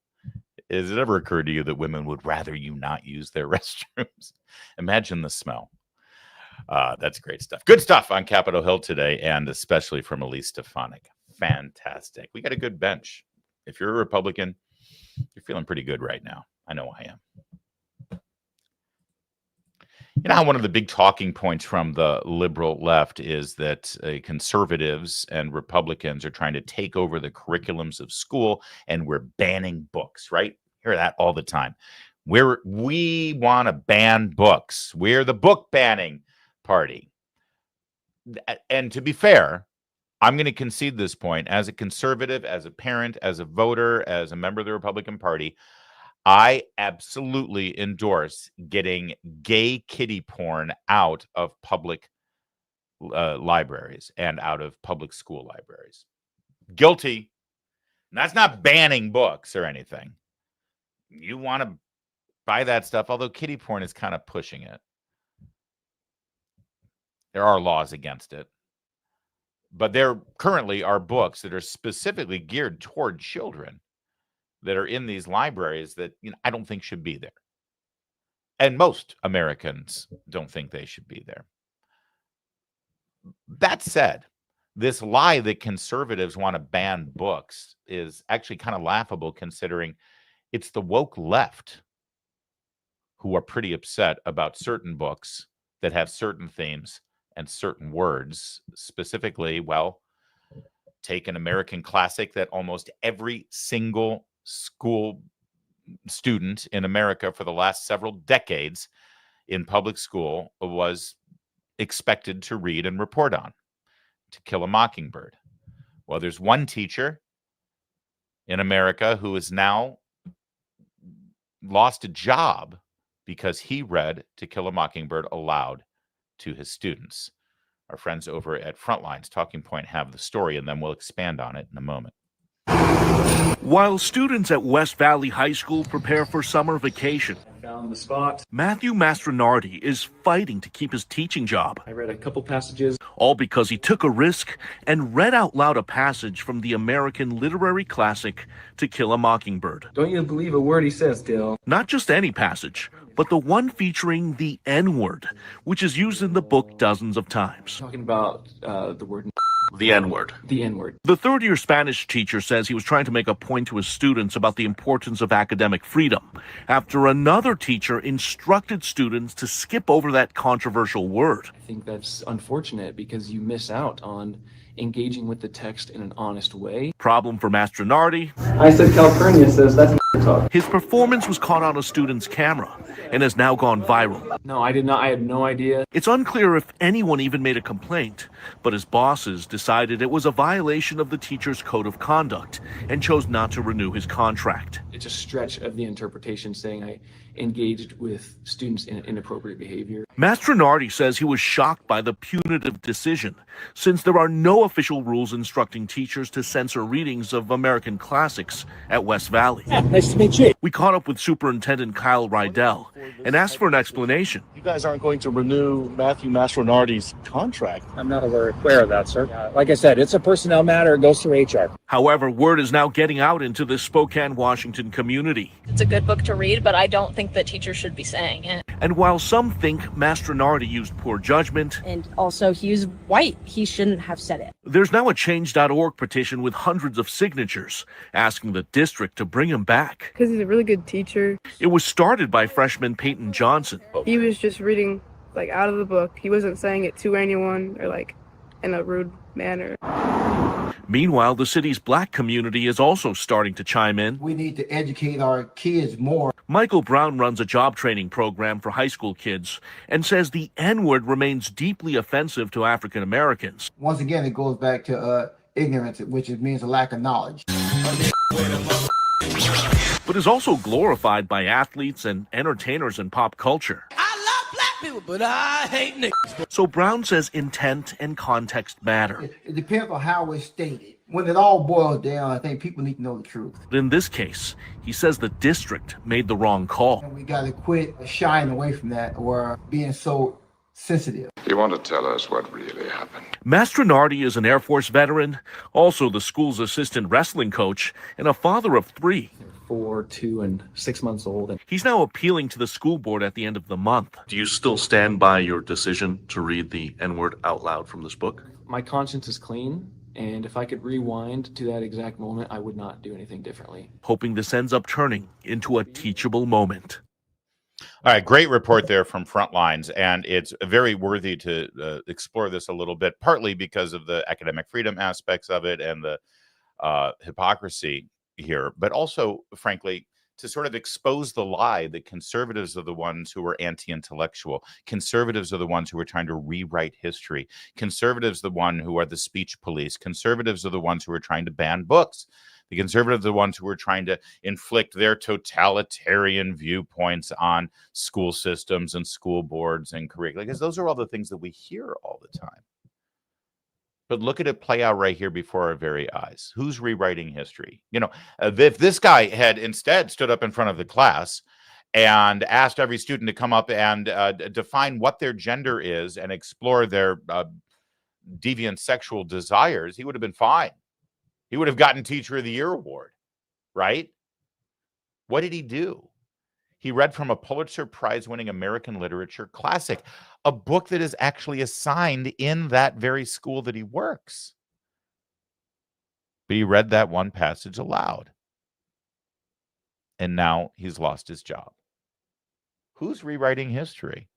Has it ever occurred to you that women would rather you not use their restrooms? Imagine the smell. That's great stuff. Good stuff on Capitol Hill today, and especially from Elise Stefanik. Fantastic. We got a good bench. If you're a Republican, you're feeling pretty good right now. I know I am. You know how one of the big talking points from the liberal left is that conservatives and Republicans are trying to take over the curriculums of school, and we're banning books, right? Hear that all the time. We want to ban books. We're the book banning party. And to be fair, I'm going to concede this point. As a conservative, as a parent, as a voter, as a member of the Republican Party, I absolutely endorse getting gay kiddie porn out of public libraries and out of public school libraries. Guilty. And that's not banning books or anything. You want to buy that stuff, although kiddie porn is kind of pushing it. There are laws against it. But there currently are books that are specifically geared toward children that are in these libraries that I don't think should be there. And most Americans don't think they should be there. That said, this lie that conservatives want to ban books is actually kind of laughable, considering it's the woke left who are pretty upset about certain books that have certain themes and certain words. Specifically, well, take an American classic that almost every single school student in America for the last several decades in public school was expected to read and report on, To Kill a Mockingbird. Well, there's one teacher in America who has now lost a job because he read To Kill a Mockingbird aloud to his students. Our friends over at Frontlines Talking Point have the story, and then we'll expand on it in a moment. While students at West Valley High School prepare for summer vacation, found the spot. Matthew Mastronardi is fighting to keep his teaching job. I read a couple passages. All because he took a risk and read out loud a passage from the American literary classic To Kill a Mockingbird. Don't you believe a word he says, Dill? Not just any passage, but the one featuring the N-word, which is used in the book dozens of times. Talking about the word. The N-word. The N-word. The third-year Spanish teacher says he was trying to make a point to his students about the importance of academic freedom after another teacher instructed students to skip over that controversial word. I think that's unfortunate because you miss out on engaging with the text in an honest way. Problem for Mastronardi. I said Calpurnia says that's talk. His performance was caught on a student's camera and has now gone viral. No, I did not. I had no idea. It's unclear if anyone even made a complaint, but his bosses decided it was a violation of the teacher's code of conduct and chose not to renew his contract. It's a stretch of the interpretation saying I engaged with students in inappropriate behavior. Mastronardi says he was shocked by the punitive decision, since there are no official rules instructing teachers to censor readings of American classics at West Valley. Nice to meet you. We caught up with Superintendent Kyle Rydell and asked for an explanation. You guys aren't going to renew Matthew Mastronardi's contract. I'm not aware of that, sir. Like I said, it's a personnel matter. It goes through HR. However, word is now getting out into the Spokane, Washington community. It's a good book to read, but I don't think that teachers should be saying it. And while some think Mastronardi used poor judgment, and also he was white, he shouldn't have said it. There's now a Change.org petition with hundreds of signatures asking the district to bring him back. Because he's a really good teacher. It was started by freshman Peyton Johnson. He was just reading out of the book. He wasn't saying it to anyone or in a rude manner. Meanwhile, the city's black community is also starting to chime in. We need to educate our kids more. Michael Brown runs a job training program for high school kids and says the N-word remains deeply offensive to African Americans. Once again, it goes back to ignorance, which means a lack of knowledge. But is also glorified by athletes and entertainers in pop culture. People, but I hate niggas. So Brown says intent and context matter. It depends on how it's stated. When it all boils down, I think people need to know the truth. But in this case, he says the district made the wrong call. And we got to quit shying away from that or being so sensitive. You want to tell us what really happened? Mastronardi is an Air Force veteran, also the school's assistant wrestling coach, and a father of 3. 4, 2, and 6 months old. And he's now appealing to the school board at the end of the month. Do you still stand by your decision to read the N-word out loud from this book? My conscience is clean, and if I could rewind to that exact moment, I would not do anything differently. Hoping this ends up turning into a teachable moment. All right, great report there from Frontlines, and it's very worthy to explore this a little bit, partly because of the academic freedom aspects of it and the hypocrisy here, but also, frankly, to sort of expose the lie that conservatives are the ones who are anti-intellectual. Conservatives are the ones who are trying to rewrite history. Conservatives are the ones who are the speech police. Conservatives are the ones who are trying to ban books. The conservatives are the ones who are trying to inflict their totalitarian viewpoints on school systems and school boards and curricula, because those are all the things that we hear all the time. But look at it play out right here before our very eyes. Who's rewriting history? If this guy had instead stood up in front of the class and asked every student to come up and define what their gender is and explore their deviant sexual desires, he would have been fine. He would have gotten Teacher of the Year award, right? What did he do? He read from a Pulitzer Prize-winning American literature classic, a book that is actually assigned in that very school that he works. But he read that one passage aloud. And now he's lost his job. Who's rewriting history?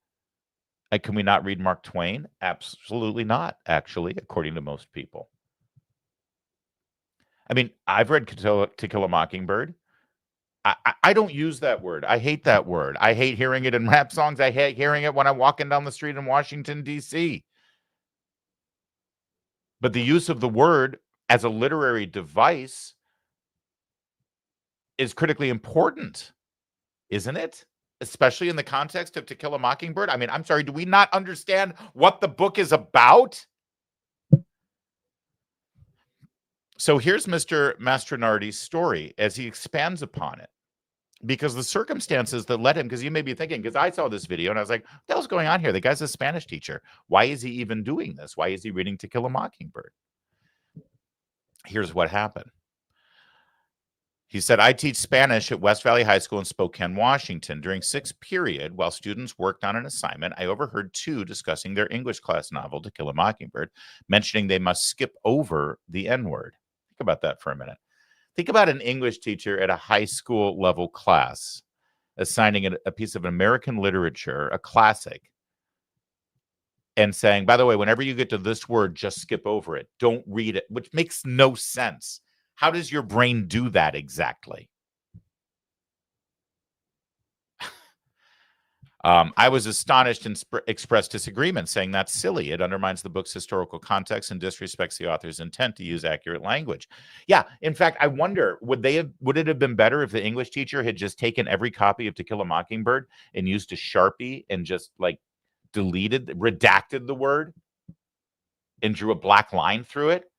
And can we not read Mark Twain? Absolutely not, actually, according to most people. I mean, I've read To Kill a Mockingbird. I don't use that word. I hate that word. I hate hearing it in rap songs. I hate hearing it when I'm walking down the street in Washington, D.C. But the use of the word as a literary device is critically important, isn't it? Especially in the context of To Kill a Mockingbird. I mean, I'm sorry, do we not understand what the book is about? So here's Mr. Mastronardi's story as he expands upon it. Because the circumstances that led him, because you may be thinking, because I saw this video and I was like, what the hell's going on here? The guy's a Spanish teacher. Why is he even doing this? Why is he reading To Kill a Mockingbird? Here's what happened. He said, I teach Spanish at West Valley High School in Spokane, Washington. During sixth period, while students worked on an assignment, I overheard two discussing their English class novel, To Kill a Mockingbird, mentioning they must skip over the N-word. Think about that for a minute. Think about an English teacher at a high school level class assigning a piece of American literature, a classic, and saying, by the way, whenever you get to this word, just skip over it. Don't read it, which makes no sense. How does your brain do that exactly? I was astonished and expressed disagreement, saying that's silly. It undermines the book's historical context and disrespects the author's intent to use accurate language. Yeah, in fact, I wonder, would it have been better if the English teacher had just taken every copy of To Kill a Mockingbird and used a Sharpie and just like redacted the word and drew a black line through it?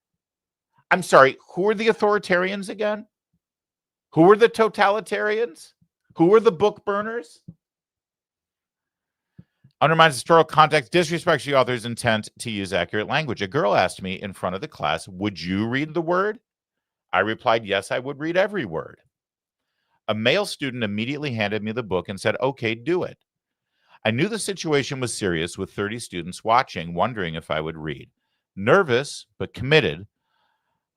I'm sorry, who are the authoritarians again? Who are the totalitarians? Who are the book burners? Undermines historical context, disrespects the author's intent to use accurate language. A girl asked me in front of the class, would you read the word? I replied, yes, I would read every word. A male student immediately handed me the book and said, okay, do it. I knew the situation was serious with 30 students watching, wondering if I would read. Nervous, but committed,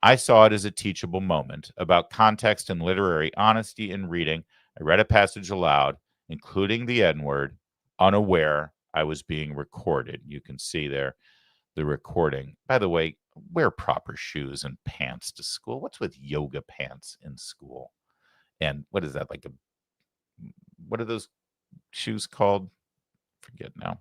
I saw it as a teachable moment about context and literary honesty in reading. I read a passage aloud, including the N-word, unaware I was being recorded. You can see there the recording. By the way, wear proper shoes and pants to school. What's with yoga pants in school? And what is that, like what are those shoes called? Forget now.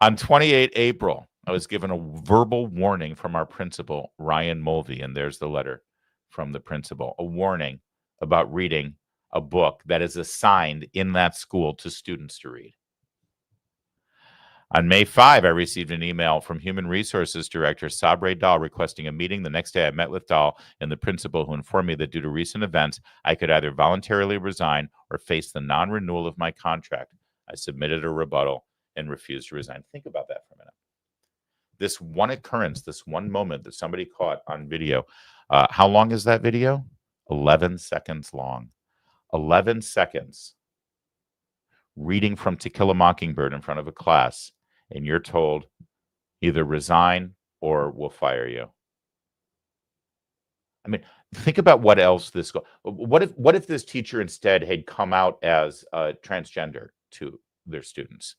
On 28 April, I was given a verbal warning from our principal, Ryan Mulvey, and there's the letter from the principal, a warning about reading a book that is assigned in that school to students to read. On May 5, I received an email from Human Resources Director Sabre Dahl requesting a meeting. The next day, I met with Dahl and the principal, who informed me that due to recent events, I could either voluntarily resign or face the non-renewal of my contract. I submitted a rebuttal and refused to resign. Think about that for a minute. This one occurrence, this one moment that somebody caught on video. How long is that video? 11 seconds long. 11 seconds. Reading from To Kill a Mockingbird in front of a class, and you're told either resign or we'll fire you. I mean, think about what else what if this teacher instead had come out as transgender to their students?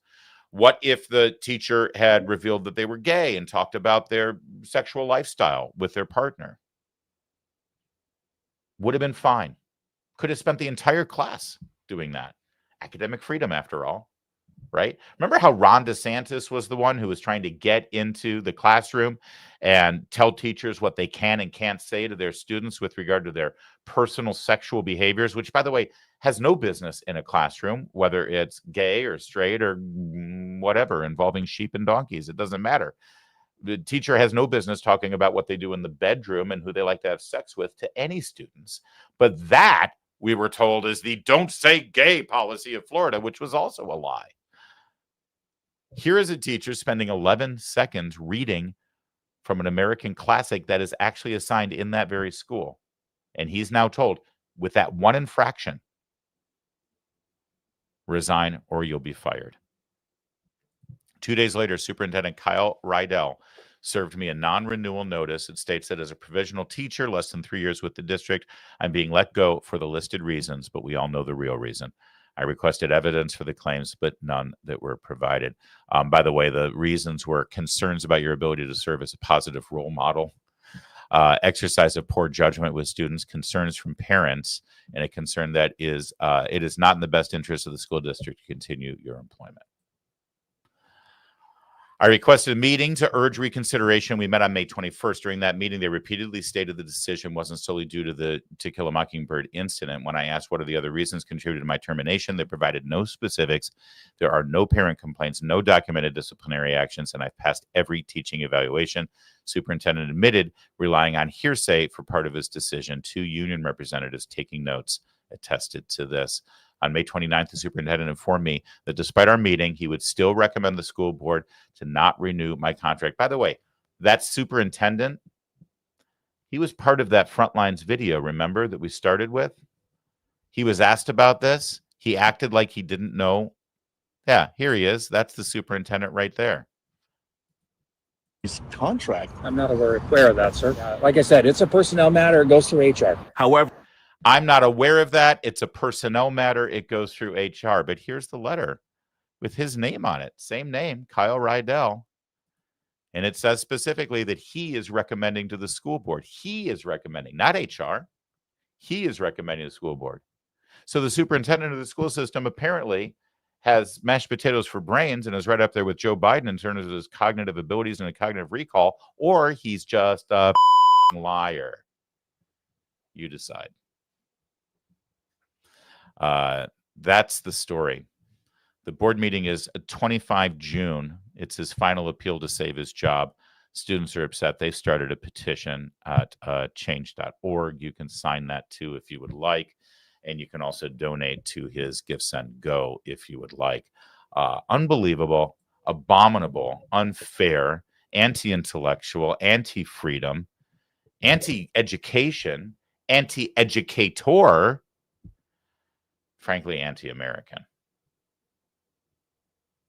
What if the teacher had revealed that they were gay and talked about their sexual lifestyle with their partner? Would have been fine. Could have spent the entire class doing that. Academic freedom, after all, right? Remember how Ron DeSantis was the one who was trying to get into the classroom and tell teachers what they can and can't say to their students with regard to their personal sexual behaviors, which, by the way, has no business in a classroom, whether it's gay or straight or whatever, involving sheep and donkeys. It doesn't matter. The teacher has no business talking about what they do in the bedroom and who they like to have sex with to any students. But that we were told is the don't say gay policy of Florida, which was also a lie. Here is a teacher spending 11 seconds reading from an American classic that is actually assigned in that very school. And he's now told, with that one infraction, resign or you'll be fired. 2 days later, Superintendent Kyle Rydell served me a non-renewal notice. It states that as a provisional teacher, less than 3 years with the district, I'm being let go for the listed reasons, but we all know the real reason. I requested evidence for the claims, but none that were provided. By the way, the reasons were concerns about your ability to serve as a positive role model, exercise of poor judgment with students, concerns from parents, and a concern that it is not in the best interest of the school district to continue your employment. I requested a meeting to urge reconsideration. We met on May 21st. During that meeting, they repeatedly stated the decision wasn't solely due to the To Kill a Mockingbird incident. When I asked what are the other reasons contributed to my termination, they provided no specifics. There are no parent complaints, no documented disciplinary actions, and I've passed every teaching evaluation. Superintendent admitted relying on hearsay for part of his decision. 2 union representatives taking notes attested to this. On May 29th, the superintendent informed me that despite our meeting, he would still recommend the school board to not renew my contract. By the way, that superintendent, he was part of that Frontlines video, remember, that we started with? He was asked about this. He acted like he didn't know. Yeah, here he is. That's the superintendent right there. His contract. I'm not aware of that, sir. Like I said, it's a personnel matter. It goes through HR. However, I'm not aware of that. It's a personnel matter. It goes through HR. But here's the letter with his name on it. Same name, Kyle Rydell. And it says specifically that he is recommending to the school board. He is recommending, not HR. He is recommending to the school board. So the superintendent of the school system apparently has mashed potatoes for brains and is right up there with Joe Biden in terms of his cognitive abilities and a cognitive recall, or he's just a liar. You decide. That's the story. The board meeting is 25 June. It's his final appeal to save his job. Students are upset. They've started a petition at change.org. You can sign that too if you would like. And you can also donate to his GiveSendGo if you would like. Unbelievable, abominable, unfair, anti-intellectual, anti-freedom, anti-education, anti-educator, frankly, anti-American.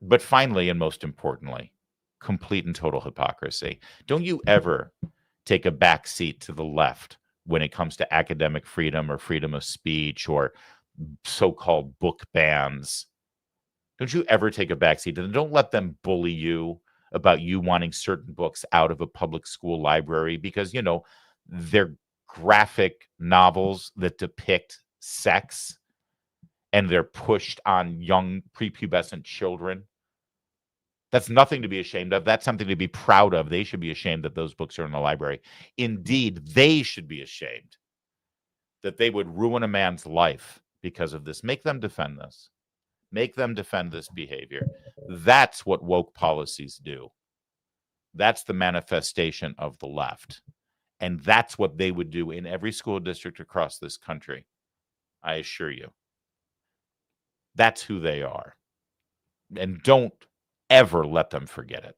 But finally, and most importantly, complete and total hypocrisy. Don't you ever take a back seat to the left when it comes to academic freedom or freedom of speech or so-called book bans. Don't you ever take a back seat. And don't let them bully you about you wanting certain books out of a public school library because, you know, they're graphic novels that depict sex and they're pushed on young prepubescent children. That's nothing to be ashamed of. That's something to be proud of. They should be ashamed that those books are in the library. Indeed, they should be ashamed that they would ruin a man's life because of this. Make them defend this. Make them defend this behavior. That's what woke policies do. That's the manifestation of the left. And that's what they would do in every school district across this country. I assure you. That's who they are. And don't ever let them forget it.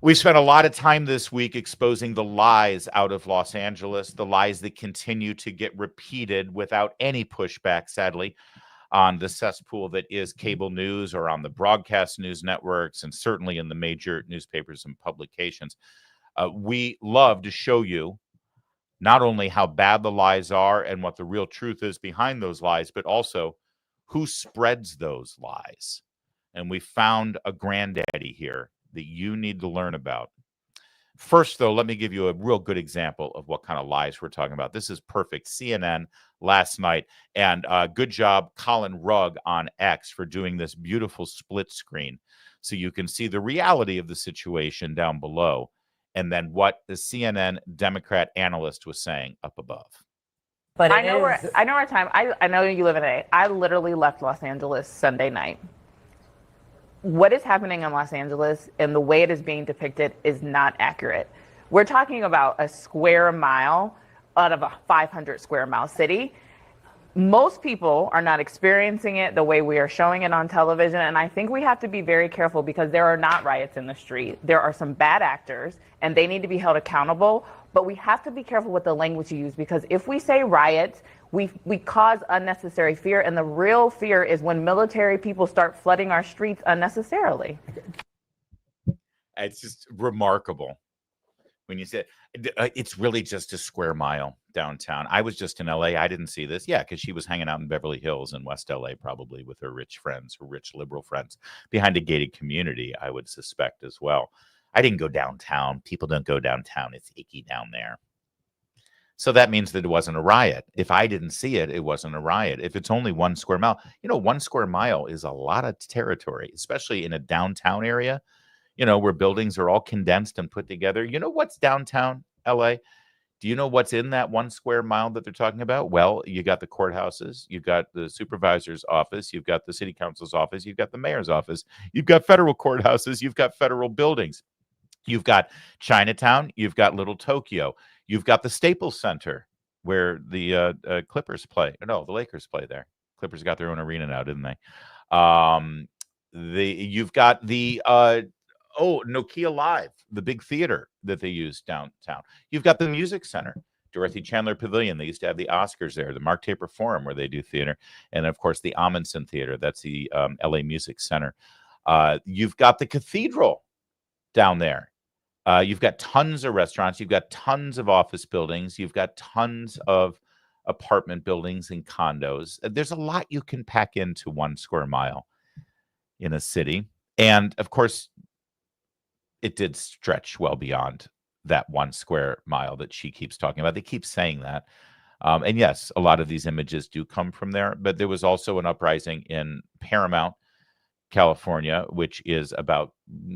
We spent a lot of time this week exposing the lies out of Los Angeles, the lies that continue to get repeated without any pushback, sadly, on the cesspool that is cable news or on the broadcast news networks and certainly in the major newspapers and publications. We love to show you not only how bad the lies are and what the real truth is behind those lies, but also who spreads those lies. And we found a granddaddy here that you need to learn about. First, though, let me give you a real good example of what kind of lies we're talking about. This is perfect. CNN last night. And good job, Colin Rugg on X, for doing this beautiful split screen so you can see the reality of the situation down below and then what the CNN Democrat analyst was saying up above. But I know our time. I know you live in LA. I literally left Los Angeles Sunday night. What is happening in Los Angeles and the way it is being depicted is not accurate. We're talking about a square mile out of a 500 square mile city. Most people are not experiencing it the way we are showing it on television. And I think we have to be very careful because there are not riots in the street. There are some bad actors and they need to be held accountable. But we have to be careful with the language you use, because if we say riots, we cause unnecessary fear. And the real fear is when military people start flooding our streets unnecessarily. It's just remarkable when you say it's really just a square mile downtown. I was just in LA. I didn't see this. Yeah, because she was hanging out in Beverly Hills in West LA, probably with her rich friends, her rich liberal friends, behind a gated community, I would suspect as well. I didn't go downtown. People don't go downtown. It's icky down there. So that means that it wasn't a riot. If I didn't see it, it wasn't a riot. If it's only 1 square mile, 1 square mile is a lot of territory, especially in a downtown area, where buildings are all condensed and put together. You know what's downtown LA? Do you know what's in that 1 square mile that they're talking about? Well, you got the courthouses, you've got the supervisor's office, you've got the city council's office, you've got the mayor's office, you've got federal courthouses, you've got federal buildings. You've got Chinatown, you've got Little Tokyo, you've got the Staples Center where the Clippers play. No, the Lakers play there. Clippers got their own arena now, didn't they? You've got the Nokia Live, the big theater that they use downtown. You've got the Music Center, Dorothy Chandler Pavilion. They used to have the Oscars there, the Mark Taper Forum where they do theater, and of course the Amundsen Theater. That's the LA Music Center. You've got the Cathedral down there. You've got tons of restaurants. You've got tons of office buildings. You've got tons of apartment buildings and condos. There's a lot you can pack into 1 square mile in a city. And of course, it did stretch well beyond that 1 square mile that she keeps talking about. They keep saying that. And yes, a lot of these images do come from there. But there was also an uprising in Paramount, California, which is about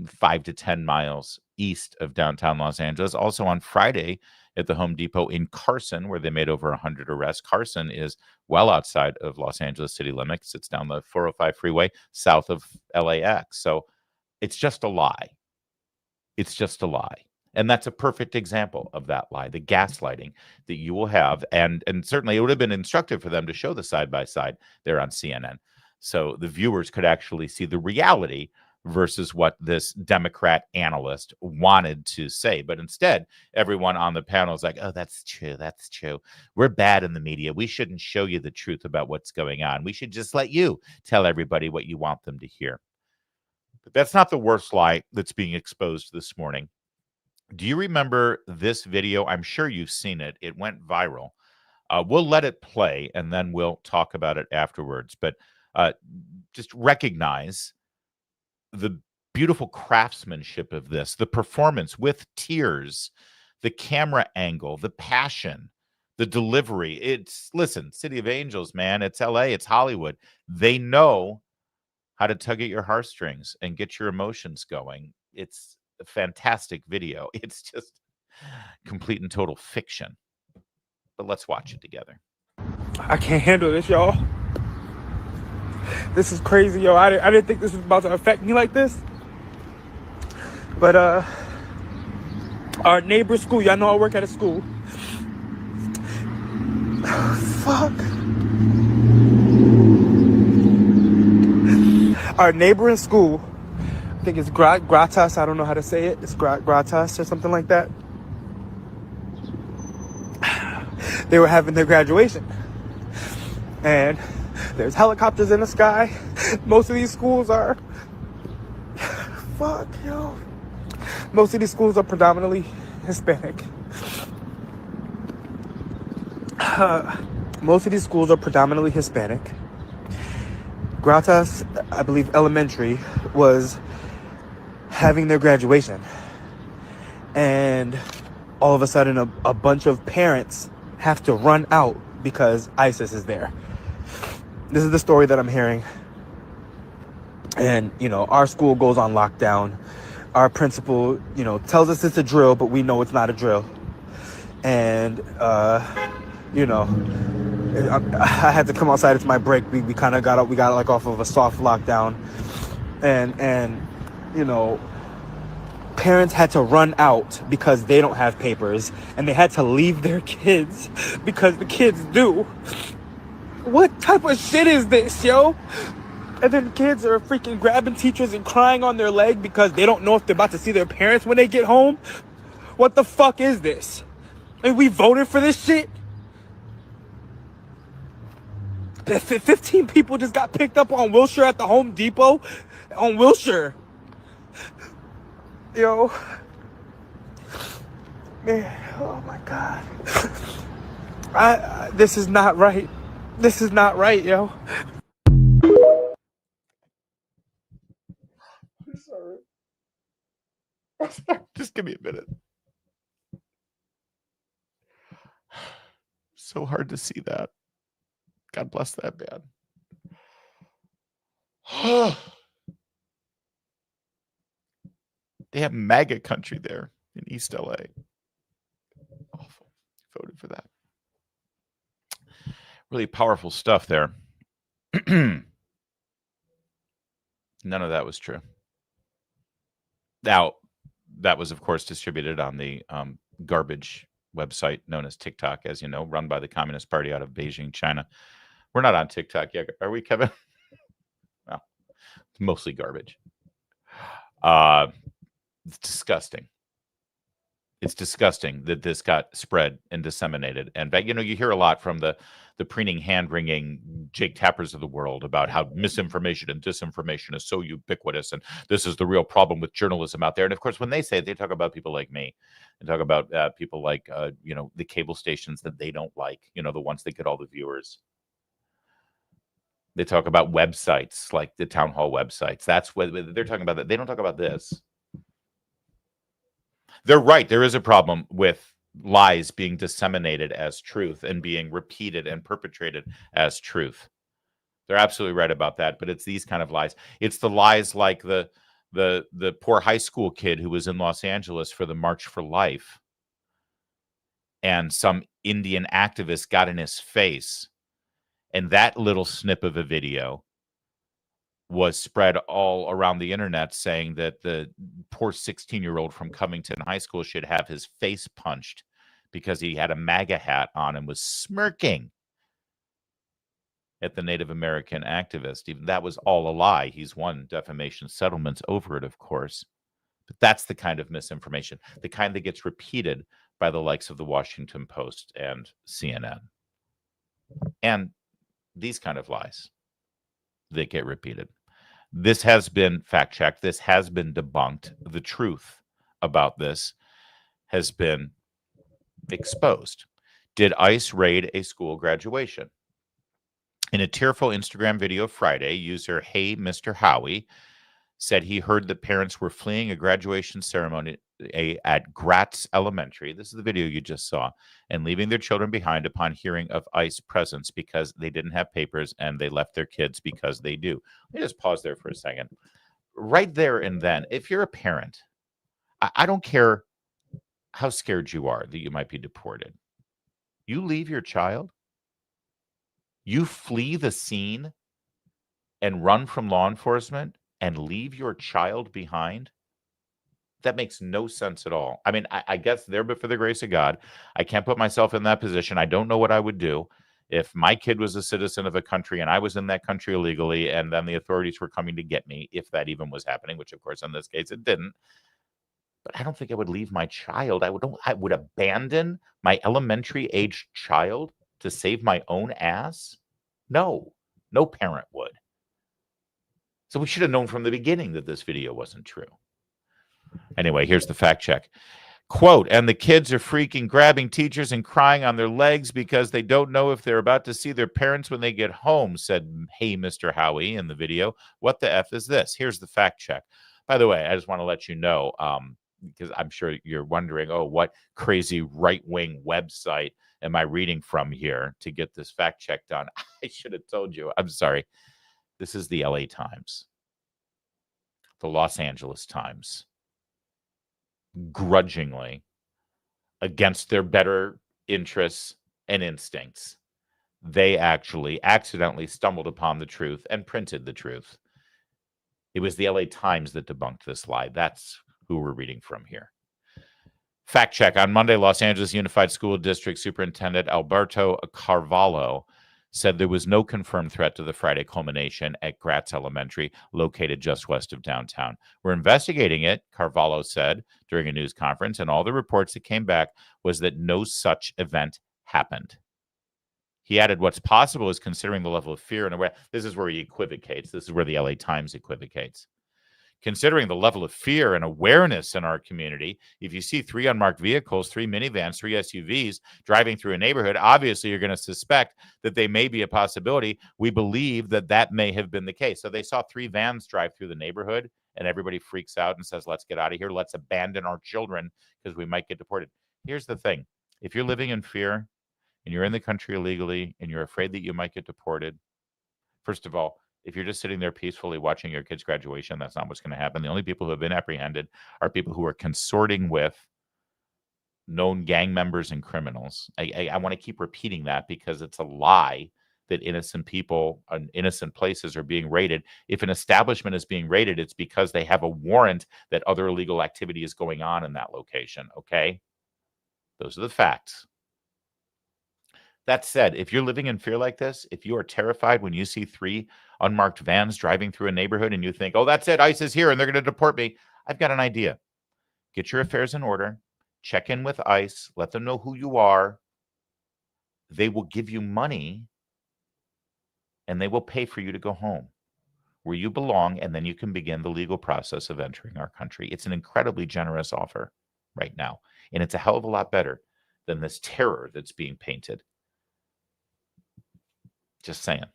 5 to 10 miles east of downtown Los Angeles. Also on Friday at the Home Depot in Carson, where they made over 100 arrests. Carson is well outside of Los Angeles city limits. It's down the 405 freeway south of LAX. So it's just a lie. It's just a lie. And that's a perfect example of that lie, the gaslighting that you will have. And certainly it would have been instructive for them to show the side-by-side there on CNN, so the viewers could actually see the reality versus what this Democrat analyst wanted to say. But instead, everyone on the panel is like, oh, that's true. That's true. We're bad in the media. We shouldn't show you the truth about what's going on. We should just let you tell everybody what you want them to hear. But that's not the worst lie that's being exposed this morning. Do you remember this video? I'm sure you've seen it. It went viral. We'll let it play, and then we'll talk about it afterwards. But just recognize the beautiful craftsmanship of this, the performance with tears, the camera angle, the passion, the delivery. Listen, City of Angels, man, it's LA, it's Hollywood. They know how to tug at your heartstrings and get your emotions going. It's a fantastic video. It's just complete and total fiction. But let's watch it together. I can't handle this, y'all. This is crazy, yo. I didn't think this was about to affect me like this. But our neighbor's school, y'all know I work at a school. Fuck. Our neighboring school, I think it's Gratas, I don't know how to say it. It's Gratas or something like that. They were having their graduation. And there's helicopters in the sky. Most of these schools are... Fuck, yo. Most of these schools are predominantly Hispanic. Gratas, I believe elementary, was having their graduation. And all of a sudden, a bunch of parents have to run out because ISIS is there. This is the story that I'm hearing. And, our school goes on lockdown. Our principal, tells us it's a drill, but we know it's not a drill. And, I had to come outside. It's my break. We kind of got off of a soft lockdown. And parents had to run out because they don't have papers, and they had to leave their kids because the kids do. What type of shit is this, yo? And then kids are freaking grabbing teachers and crying on their leg because they don't know if they're about to see their parents when they get home. What the fuck is this? And we voted for this shit? 15 people just got picked up on Wilshire at the Home Depot. On Wilshire. Yo. Man, oh my God. This is not right. This is not right, yo. I'm sorry. Just give me a minute. So hard to see that. God bless that man. They have MAGA country there in East LA. Awful. Voted for that. Really powerful stuff there. None of that was true. Now, that was, of course, distributed on the garbage website known as TikTok, as you know, run by the Communist Party out of Beijing, China. We're not on TikTok yet, are we, Kevin? Well, it's mostly garbage. It's disgusting. It's disgusting that this got spread and disseminated. And, you know, you hear a lot from the preening, hand-wringing Jake Tappers of the world about how misinformation and disinformation is so ubiquitous, and this is the real problem with journalism out there. And, of course, when they say it, they talk about people like me. They talk about people like, you know, the cable stations that they don't like, you know, the ones that get all the viewers. They talk about websites like the town hall websites. That's what they're talking about. That they don't talk about this. They're right. There is a problem with lies being disseminated as truth and being repeated and perpetrated as truth. They're absolutely right about that. But it's these kind of lies. It's the lies like the poor high school kid who was in Los Angeles for the March for Life, and some Indian activist got in his face. And that little snip of a video was spread all around the internet saying that the poor 16-year-old from Covington High School should have his face punched because he had a MAGA hat on and was smirking at the Native American activist. Even that was all a lie. He's won defamation settlements over it, of course. But that's the kind of misinformation, the kind that gets repeated by the likes of the Washington Post and CNN. And these kind of lies that get repeated. This has been fact-checked. This has been debunked. The truth about this has been exposed. Did ICE raid a school graduation? In a tearful Instagram video Friday, user Hey Mr. Howie said he heard that parents were fleeing a graduation ceremony at Gratz Elementary. This is the video you just saw, and leaving their children behind upon hearing of ICE presence because they didn't have papers and they left their kids because they do. Let me just pause there for a second. Right there and then, if you're a parent, I don't care how scared you are that you might be deported. You leave your child, you flee the scene and run from law enforcement and leave your child behind. That makes no sense at all. I mean, I guess there, but for the grace of God, I can't put myself in that position. I don't know what I would do if my kid was a citizen of a country and I was in that country illegally, and then the authorities were coming to get me, if that even was happening, which of course in this case it didn't. But I don't think I would leave my child. I would abandon my elementary aged child to save my own ass. No parent would. So we should have known from the beginning that this video wasn't true. Anyway, here's the fact check. Quote, and the kids are freaking grabbing teachers and crying on their legs because they don't know if they're about to see their parents when they get home, said Hey Mr. Howie in the video. What the F is this? Here's the fact check. By the way, I just want to let you know, because I'm sure you're wondering, oh, what crazy right-wing website am I reading from here to get this fact check done? I should have told you. I'm sorry. This is the LA Times, the Los Angeles Times. Grudgingly, against their better interests and instincts, they actually accidentally stumbled upon the truth and printed the truth. It was the LA Times that debunked this lie. That's who we're reading from here. Fact check. On Monday, Los Angeles Unified School District Superintendent Alberto Carvalho said there was no confirmed threat to the Friday culmination at Gratz Elementary, located just west of downtown. We're investigating it, Carvalho said during a news conference, and all the reports that came back was that no such event happened. He added, what's possible is considering the level of fear and awareness. This is where he equivocates. This is where the LA Times equivocates. Considering the level of fear and awareness in our community, if you see 3 unmarked vehicles, 3 minivans, 3 SUVs driving through a neighborhood, obviously you're going to suspect that they may be a possibility. We believe that that may have been the case. So they saw 3 vans drive through the neighborhood, and everybody freaks out and says, let's get out of here. Let's abandon our children because we might get deported. Here's the thing. If you're living in fear and you're in the country illegally and you're afraid that you might get deported, first of all, if you're just sitting there peacefully watching your kid's graduation, that's not what's going to happen. The only people who have been apprehended are people who are consorting with known gang members and criminals. I want to keep repeating that because it's a lie that innocent people and innocent places are being raided. If an establishment is being raided, it's because they have a warrant that other illegal activity is going on in that location, okay? Those are the facts. That said, if you're living in fear like this, if you are terrified when you see 3 unmarked vans driving through a neighborhood and you think, oh, that's it, ICE is here and they're going to deport me, I've got an idea. Get your affairs in order. Check in with ICE. Let them know who you are. They will give you money and they will pay for you to go home where you belong, and then you can begin the legal process of entering our country. It's an incredibly generous offer right now, and it's a hell of a lot better than this terror that's being painted. Just saying.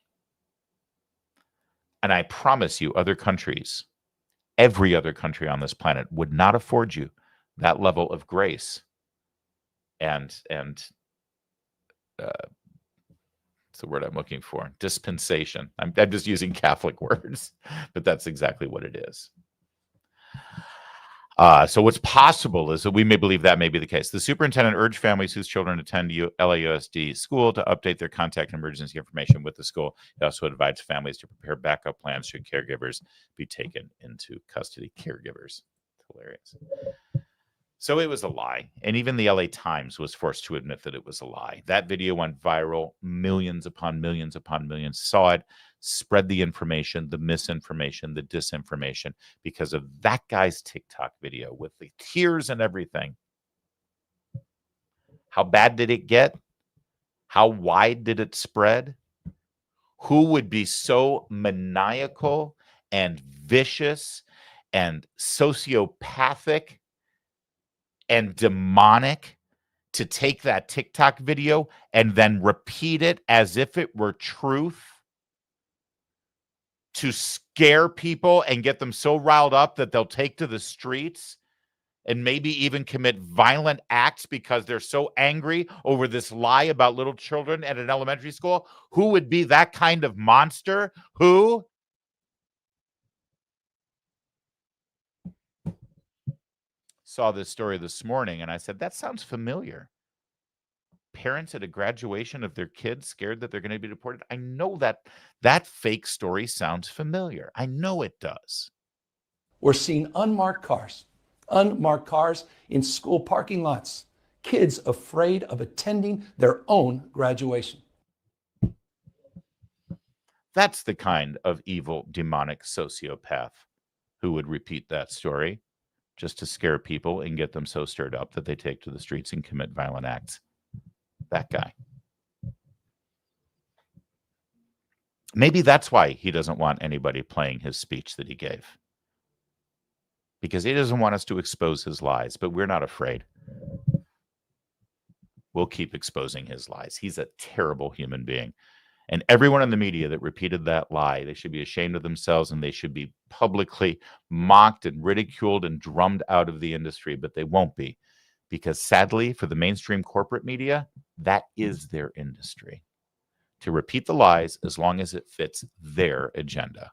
And I promise you, other countries, every other country on this planet would not afford you that level of grace and it's the word I'm looking for, dispensation. I'm just using Catholic words, but that's exactly what it is. So what's possible is that we may believe that may be the case. The superintendent urged families whose children attend LAUSD school to update their contact and emergency information with the school. He also advised families to prepare backup plans should caregivers be taken into custody. Caregivers. Hilarious. So it was a lie. And even the LA Times was forced to admit that it was a lie. That video went viral. Millions upon millions upon millions saw it, spread the information, the misinformation, the disinformation because of that guy's TikTok video with the tears and everything. How bad did it get? How wide did it spread? Who would be so maniacal and vicious and sociopathic and demonic to take that TikTok video and then repeat it as if it were truth to scare people and get them so riled up that they'll take to the streets and maybe even commit violent acts because they're so angry over this lie about little children at an elementary school? Who would be that kind of monster? Who? Saw this story this morning and I said, that sounds familiar. Parents at a graduation of their kids scared that they're going to be deported. I know that fake story sounds familiar. I know it does. We're seeing unmarked cars in school parking lots, kids afraid of attending their own graduation. That's the kind of evil, demonic sociopath who would repeat that story just to scare people and get them so stirred up that they take to the streets and commit violent acts. That guy. Maybe that's why he doesn't want anybody playing his speech that he gave. Because he doesn't want us to expose his lies, but we're not afraid. We'll keep exposing his lies. He's a terrible human being. And everyone in the media that repeated that lie, they should be ashamed of themselves and they should be publicly mocked and ridiculed and drummed out of the industry, but they won't be. Because sadly, for the mainstream corporate media, that is their industry. To repeat the lies as long as it fits their agenda.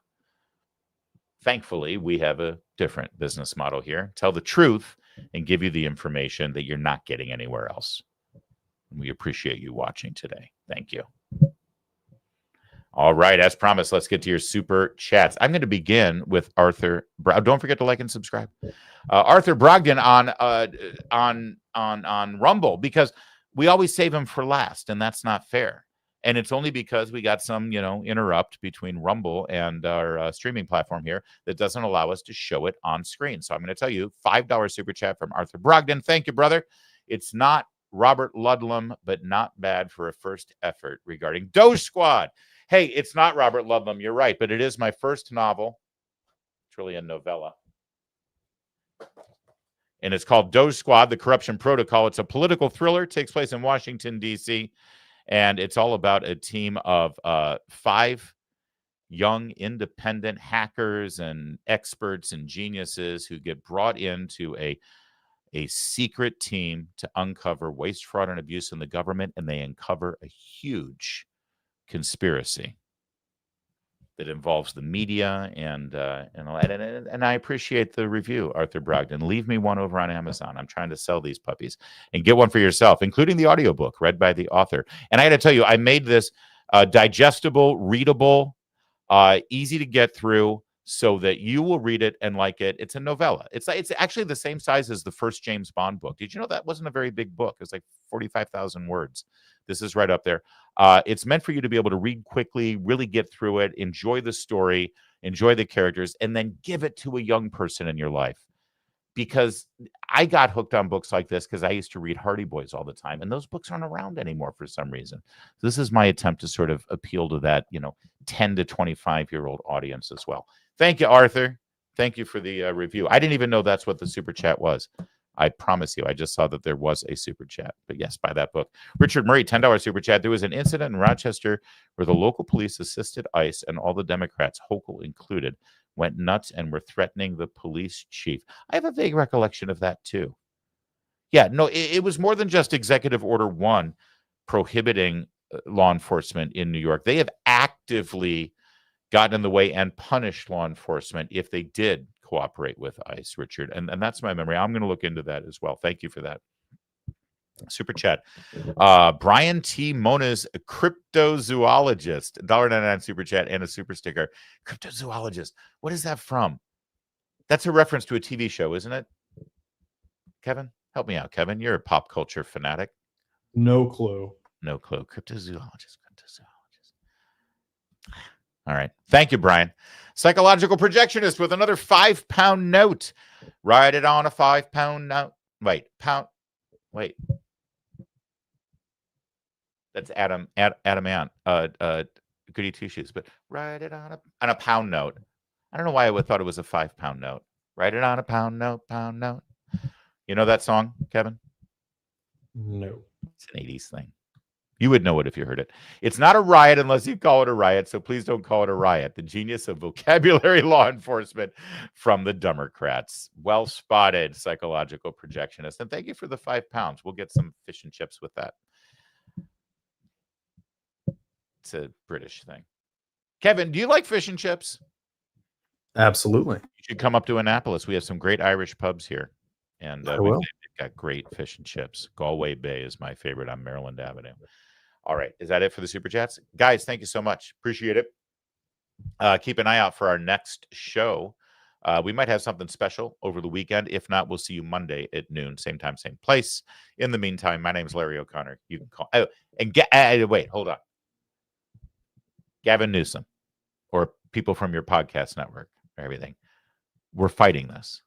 Thankfully, we have a different business model here. Tell the truth and give you the information that you're not getting anywhere else. We appreciate you watching today. Thank you. All right, as promised, let's get to your super chats. I'm going to begin with Arthur Brown. Don't forget to like and subscribe. Arthur Brogdon on Rumble, because we always save him for last, and that's not fair. And it's only because we got some, interrupt between Rumble and our streaming platform here that doesn't allow us to show it on screen. So I'm going to tell you, $5 super chat from Arthur Brogdon. Thank you, brother. It's not Robert Ludlum, but not bad for a first effort regarding Doge Squad. Hey, it's not Robert Ludlum. You're right, but it is my first novel. It's really a novella. And it's called Doge Squad, The Corruption Protocol. It's a political thriller. It takes place in Washington, D.C., and it's all about a team of 5 young independent hackers and experts and geniuses who get brought into a secret team to uncover waste, fraud, and abuse in the government, and they uncover a huge conspiracy that involves the media and all that. And I appreciate the review, Arthur Brogdon. Leave me one over on Amazon. I'm trying to sell these puppies, and get one for yourself, including the audiobook read by the author. And I got to tell you, I made this digestible, readable, easy to get through, so that you will read it and like it. It's a novella. It's actually the same size as the first James Bond book. Did you know that wasn't a very big book? It's like 45,000 words. This is right up there. It's meant for you to be able to read quickly, really get through it, enjoy the story, enjoy the characters, and then give it to a young person in your life. Because I got hooked on books like this because I used to read Hardy Boys all the time, and those books aren't around anymore for some reason. This is my attempt to sort of appeal to that, 10 to 25-year-old audience as well. Thank you, Arthur. Thank you for the review. I didn't even know that's what the super chat was. I promise you, I just saw that there was a super chat. But yes, buy that book. Richard Murray, $10 super chat. There was an incident in Rochester where the local police assisted ICE, and all the Democrats, Hochul included, went nuts and were threatening the police chief. I have a vague recollection of that too. Yeah, no, it was more than just Executive Order 1 prohibiting law enforcement in New York. They have actively gotten in the way and punished law enforcement if they did cooperate with ICE, Richard. And that's my memory. I'm going to look into that as well. Thank you for that. Super chat. Brian T. Moniz, a cryptozoologist, $1.99 super chat and a super sticker. Cryptozoologist. What is that from? That's a reference to a TV show, isn't it? Kevin, help me out, Kevin. You're a pop culture fanatic. No clue. No clue. Cryptozoologist. All right. Thank you, Brian. Psychological projectionist with another £5 note. Write it on a £5 note. Wait. That's Adam Ant. Goody two shoes. But write it on a pound note. I don't know why I thought it was a £5 note. Write it on a pound note. You know that song, Kevin? No. It's an 80s thing. You would know it if you heard it. It's not a riot unless you call it a riot, so please don't call it a riot. The genius of vocabulary law enforcement from the Democrats. Well spotted, psychological projectionist. And thank you for the £5. We'll get some fish and chips with that. It's a British thing. Kevin, do you like fish and chips? Absolutely. You should come up to Annapolis. We have some great Irish pubs here. And we've got great fish and chips. Galway Bay is my favorite on Maryland Avenue. All right. Is that it for the super chats? Guys, thank you so much. Appreciate it. Keep an eye out for our next show. We might have something special over the weekend. If not, we'll see you Monday at noon. Same time, same place. In the meantime, my name is Larry O'Connor. You can call. Oh, and wait, hold on. Gavin Newsom or people from your podcast network or everything. We're fighting this.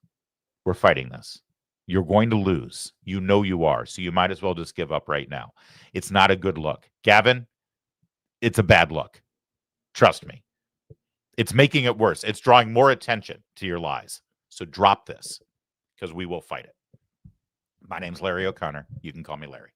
You're going to lose. You know you are. So you might as well just give up right now. It's not a good look. Gavin, it's a bad look. Trust me. It's making it worse. It's drawing more attention to your lies. So drop this because we will fight it. My name's Larry O'Connor. You can call me Larry.